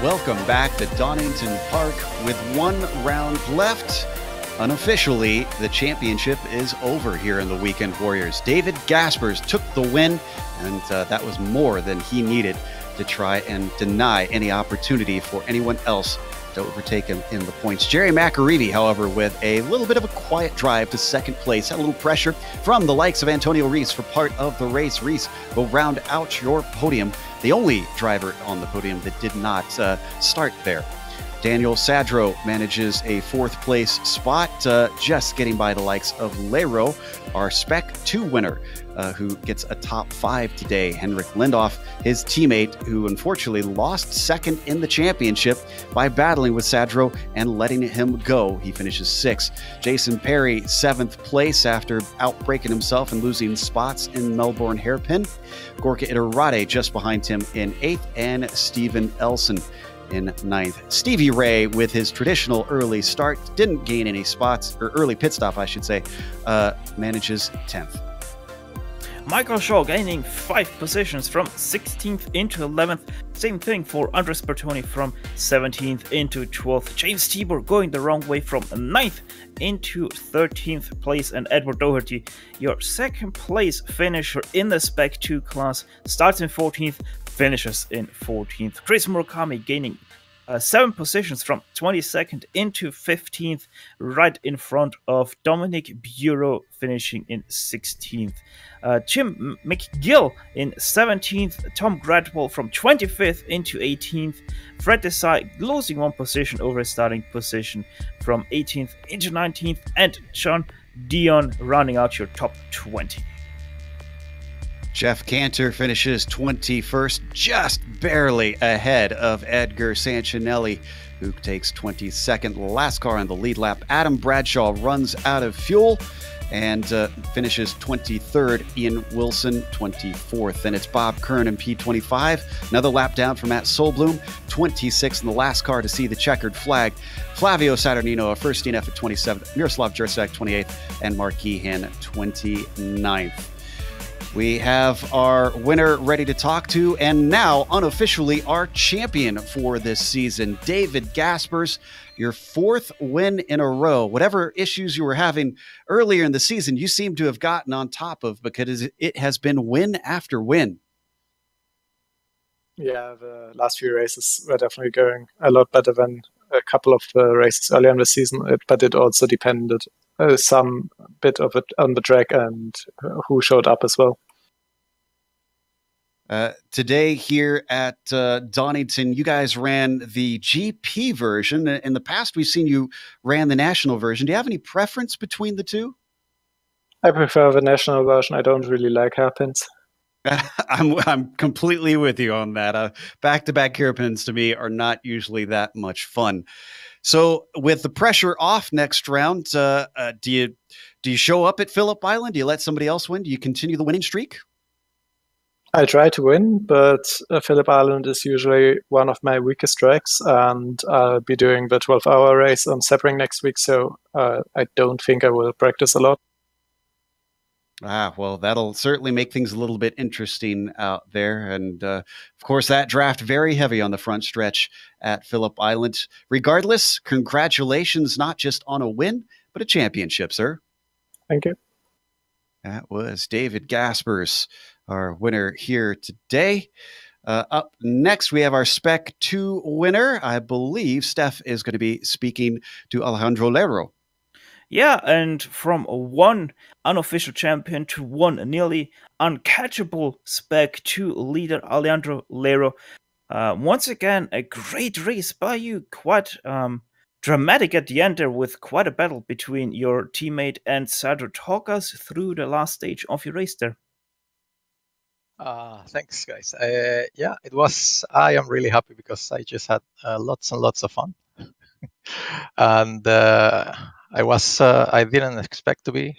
Welcome back to Donington Park with 1 round left. Unofficially, the championship is over here in the Weekend Warriors. David Gaspers took the win, and that was more than he needed to try and deny any opportunity for anyone else to overtake him in the points. Jerry McAreevy, however, with a little bit of a quiet drive to second place, had a little pressure from the likes of Antonio Reese for part of the race. Reese will round out your podium, the only driver on the podium that did not start there. Daniel Sadro manages a 4th place spot, just getting by the likes of Lero, our Spec 2 winner, who gets a top 5 today. Henrik Lindoff, his teammate, who unfortunately lost 2nd in the championship by battling with Sadro and letting him go. He finishes 6th. Jason Perry, 7th place after outbreaking himself and losing spots in Melbourne Hairpin. Gorka Iturrate just behind him in 8th, and Steven Elson in 9th. Stevie Ray, with his traditional early start, didn't gain any spots, or early pit stop, I should say, manages 10th. Michael Shaw gaining 5 positions from 16th into 11th. Same thing for Andres Bertoni from 17th into 12th. James Tibor going the wrong way from 9th into 13th place. And Edward Doherty, your 2nd place finisher in the Spec 2 class, starts in 14th, finishes in 14th. Chris Murakami gaining 7 positions from 22nd into 15th, right in front of Dominic Bureau, finishing in 16th. Jim McGill in 17th, Tom Gradwell from 25th into 18th, Fred Desai losing 1 position over his starting position from 18th into 19th, and John Dion rounding out your top 20. Jeff Cantor finishes 21st, just barely ahead of Edgar Sanchinelli, who takes 22nd. Last car on the lead lap. Adam Bradshaw runs out of fuel and finishes 23rd. Ian Wilson, 24th. Then it's Bob Kern in P25. Another lap down for Matt Solblum, 26th in the last car to see the checkered flag. Flavio Saturnino, a first DNF at 27th. Miroslav Jursak, 28th. And Mark Gehan, 29th. We have our winner ready to talk to, and now unofficially our champion for this season, David Gaspers, your 4th win in a row. Whatever issues you were having earlier in the season, you seem to have gotten on top of, because it has been win after win. Yeah, the last few races were definitely going a lot better than a couple of the races earlier in the season, but it also depended some bit of it on the track and who showed up as well. Today here at Donington, you guys ran the GP version. In the past, we've seen you ran the national version. Do you have any preference between the two? I prefer the national version. I don't really like hairpins. I'm completely with you on that. Back-to-back hairpins to me are not usually that much fun. So with the pressure off next round, do you show up at Phillip Island? Do you let somebody else win? Do you continue the winning streak? I try to win, but Phillip Island is usually one of my weakest tracks, and I'll be doing the 12-hour race on Sebring next week, so I don't think I will practice a lot. Well, that'll certainly make things a little bit interesting out there. And, of course, that draft very heavy on the front stretch at Phillip Island. Regardless, congratulations not just on a win, but a championship, sir. Thank you. That was David Gaspers, our winner here today. Up next, we have our Spec 2 winner. I believe Steph is going to be speaking to Alejandro Lero. Yeah, and from one unofficial champion to one nearly uncatchable Spec 2 leader, Alejandro Lero. Once again, a great race by you. Quite dramatic at the end there, with quite a battle between your teammate and Sadro. Talk us through the last stage of your race there. Thanks, guys. Yeah, it was. I am really happy because I just had lots and lots of fun. And I didn't expect to be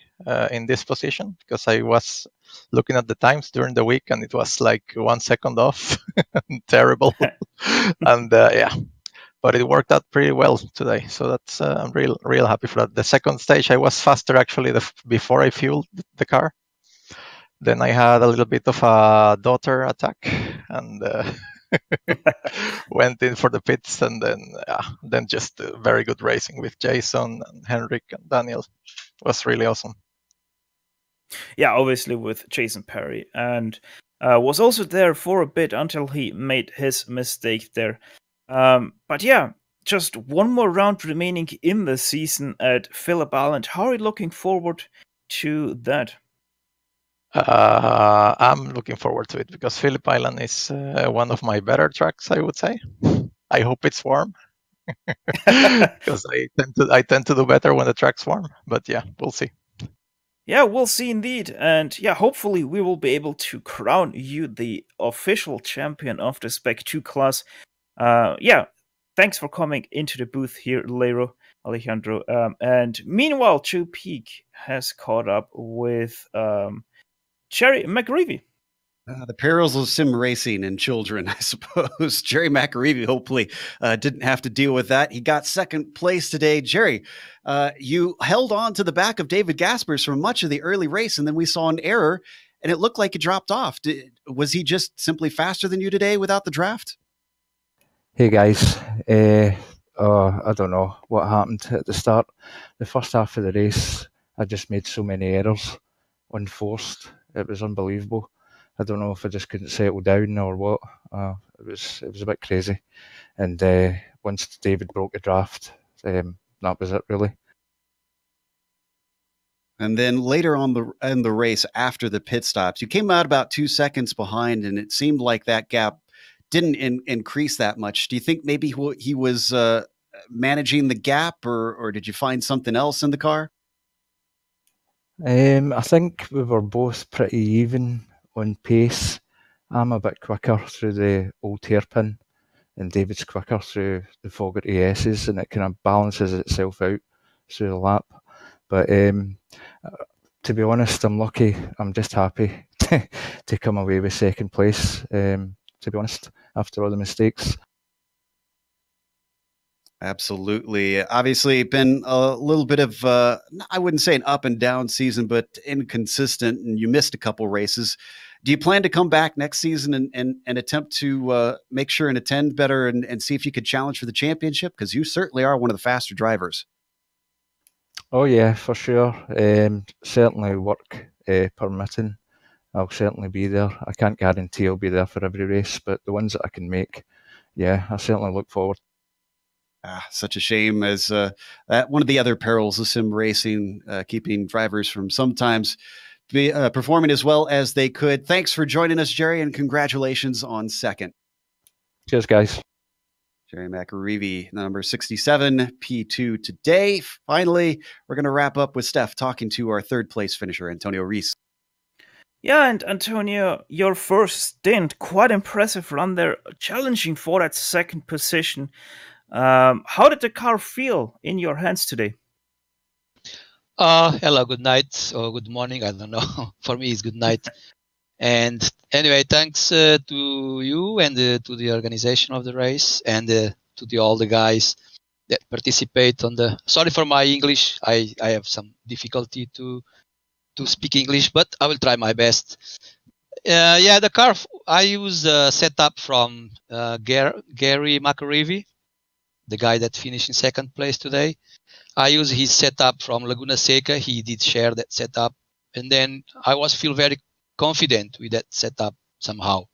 in this position because I was looking at the times during the week and it was like 1 second off. Terrible. And yeah, but it worked out pretty well today. So that's I'm real happy for that. The second stage, I was faster actually before I fueled the car. Then I had a little bit of a daughter attack, and Went in for the pits, and then just very good racing with Jason and Henrik and Daniel. It was really awesome. Yeah, obviously with Jason Perry, and was also there for a bit until he made his mistake there. But yeah, just one more round remaining in the season at Phillip Island. How are you looking forward to that? I'm looking forward to it because Phillip Island is one of my better tracks, I would say. I hope it's warm because I tend to do better when the track's warm. But yeah, we'll see. Yeah, we'll see indeed. And yeah, hopefully we will be able to crown you the official champion of the Spec 2 class. Yeah, thanks for coming into the booth here, Alejandro. And meanwhile, Joe Peak has caught up with Jerry McGreevy. The perils of sim racing and children, I suppose. Jerry McAreevy hopefully didn't have to deal with that. He got second place today. Jerry, you held on to the back of David Gaspers for much of the early race, and then we saw an error, and it looked like it dropped off. Was he just simply faster than you today without the draft? Hey guys, I don't know what happened at the start. The first half of the race, I just made so many errors, unforced. It was unbelievable. I don't know if I just couldn't settle down or what. It was a bit crazy. And once David broke the draft, that was it really. And then later on in the race, after the pit stops, you came out about 2 seconds behind, and it seemed like that gap didn't increase that much. Do you think maybe he was managing the gap, or did you find something else in the car? I think we were both pretty even on pace. I'm a bit quicker through the old hairpin, and David's quicker through the Fogarty S's, and it kind of balances itself out through the lap. But to be honest, I'm lucky. I'm just happy to come away with second place, to be honest, after all the mistakes. Absolutely. Obviously, been a little bit of, I wouldn't say an up and down season, but inconsistent, and you missed a couple races. Do you plan to come back next season and attempt to make sure and attend better and see if you could challenge for the championship? Because you certainly are one of the faster drivers. Oh yeah, for sure. Certainly work permitting, I'll certainly be there. I can't guarantee I'll be there for every race, but the ones that I can make, yeah, I certainly look forward. Such a shame, as one of the other perils of sim racing, keeping drivers from sometimes be performing as well as they could. Thanks for joining us, Jerry, and congratulations on second. Cheers, guys. Jerry McAreevy, number 67, P2 today. Finally, we're going to wrap up with Steph talking to our third place finisher, Antonio Reese. Yeah, and Antonio, your first stint, quite impressive run there, challenging for that second position. How did the car feel in your hands today? Hello, good night or good morning. I don't know. For me, it's good night. And anyway, thanks to you and to the organization of the race and to all the guys that participate on the. Sorry for my English. I have some difficulty to speak English, but I will try my best. Yeah, the car I use setup from Gary McAreevy, the guy that finished in second place today. I use his setup from Laguna Seca. He did share that setup, and then I feel very confident with that setup somehow.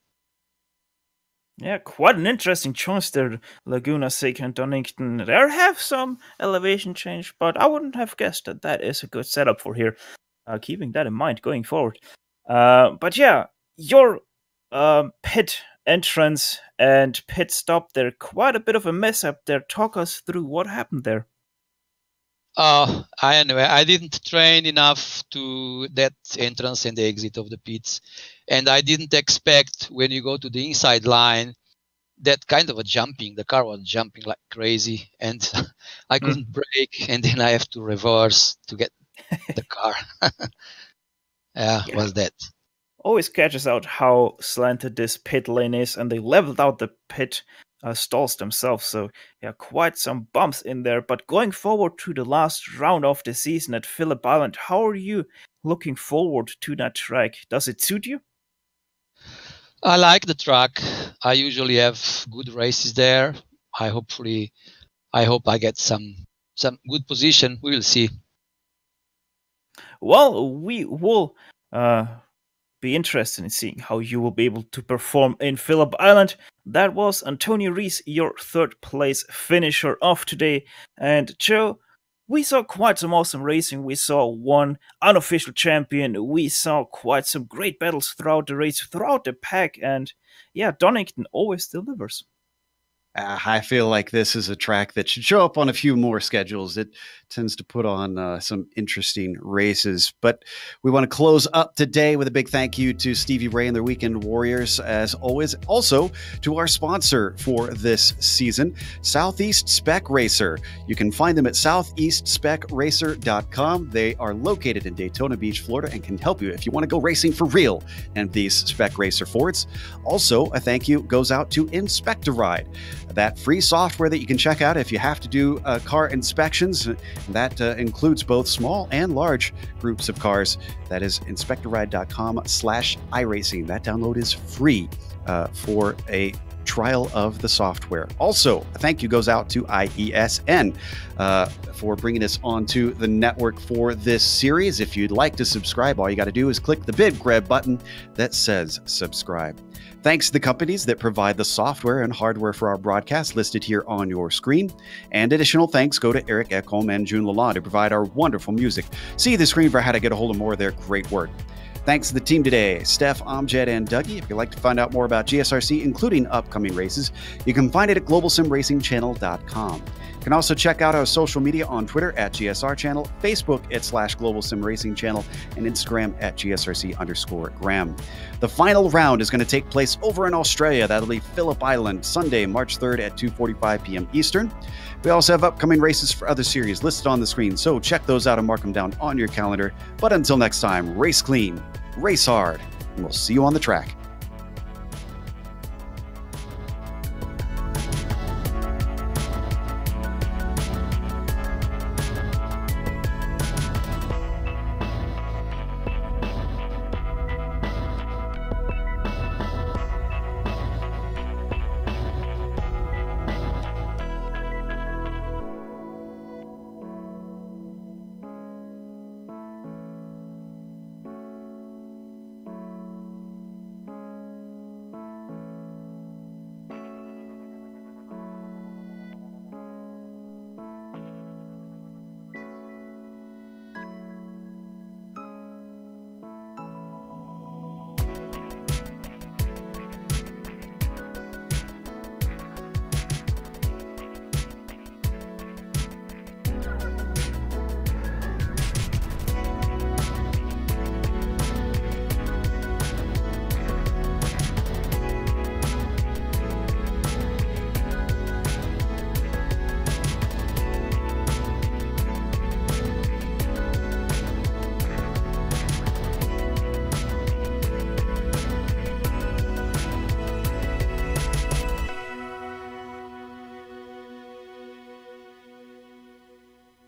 Yeah, quite an interesting choice there, Laguna Seca and Donington. There have some elevation change, but I wouldn't have guessed that that is a good setup for here. Keeping that in mind going forward. But yeah, your pit entrance and pit stop there, quite a bit of a mess up there. Talk us through what happened there. Anyway, I didn't train enough to that entrance and the exit of the pits. And I didn't expect when you go to the inside line, that kind of a jumping. The car was jumping like crazy and I couldn't brake, and then I have to reverse to get the car. Yeah, was that. Always catches out how slanted this pit lane is, and they leveled out the pit stalls themselves. So yeah, quite some bumps in there. But going forward to the last round of the season at Phillip Island, how are you looking forward to that track? Does it suit you? I like the track. I usually have good races there. I hope I get some good position. We will see. Well, we will be interested in seeing how you will be able to perform in Phillip Island. That was Antonio Rees, your third place finisher of today. And Joe, we saw quite some awesome racing. We saw one unofficial champion. We saw quite some great battles throughout the race, throughout the pack. And yeah, Donington always delivers. I feel like this is a track that should show up on a few more schedules. It tends to put on some interesting races. But we want to close up today with a big thank you to Stevie Ray and their Weekend Warriors, as always. Also to our sponsor for this season, Southeast Spec Racer. You can find them at southeastspecracer.com. They are located in Daytona Beach, Florida, and can help you if you want to go racing for real in these Spec Racer Fords. Also, a thank you goes out to Inspectoride, that free software that you can check out if you have to do car inspections. That includes both small and large groups of cars. That is inspectoride.com/iRacing. That download is free for a trial of the software. Also, a thank you goes out to IESN for bringing us onto the network for this series. If you'd like to subscribe, all you got to do is click the big red button that says subscribe. Thanks to the companies that provide the software and hardware for our broadcast listed here on your screen. And additional thanks go to Eric Ekholm and June Lalonde to provide our wonderful music. See the screen for how to get a hold of more of their great work. Thanks to the team today, Steph, Amjad, and Dougie. If you'd like to find out more about GSRC, including upcoming races, you can find it at globalsimracingchannel.com. You can also check out our social media on Twitter at GSR Channel, Facebook at /Global Sim Racing Channel, and Instagram at GSRC_Graham. The final round is going to take place over in Australia. That'll be Phillip Island, Sunday, March 3rd at 2:45 p.m. Eastern. We also have upcoming races for other series listed on the screen, so check those out and mark them down on your calendar. But until next time, race clean, race hard, and we'll see you on the track.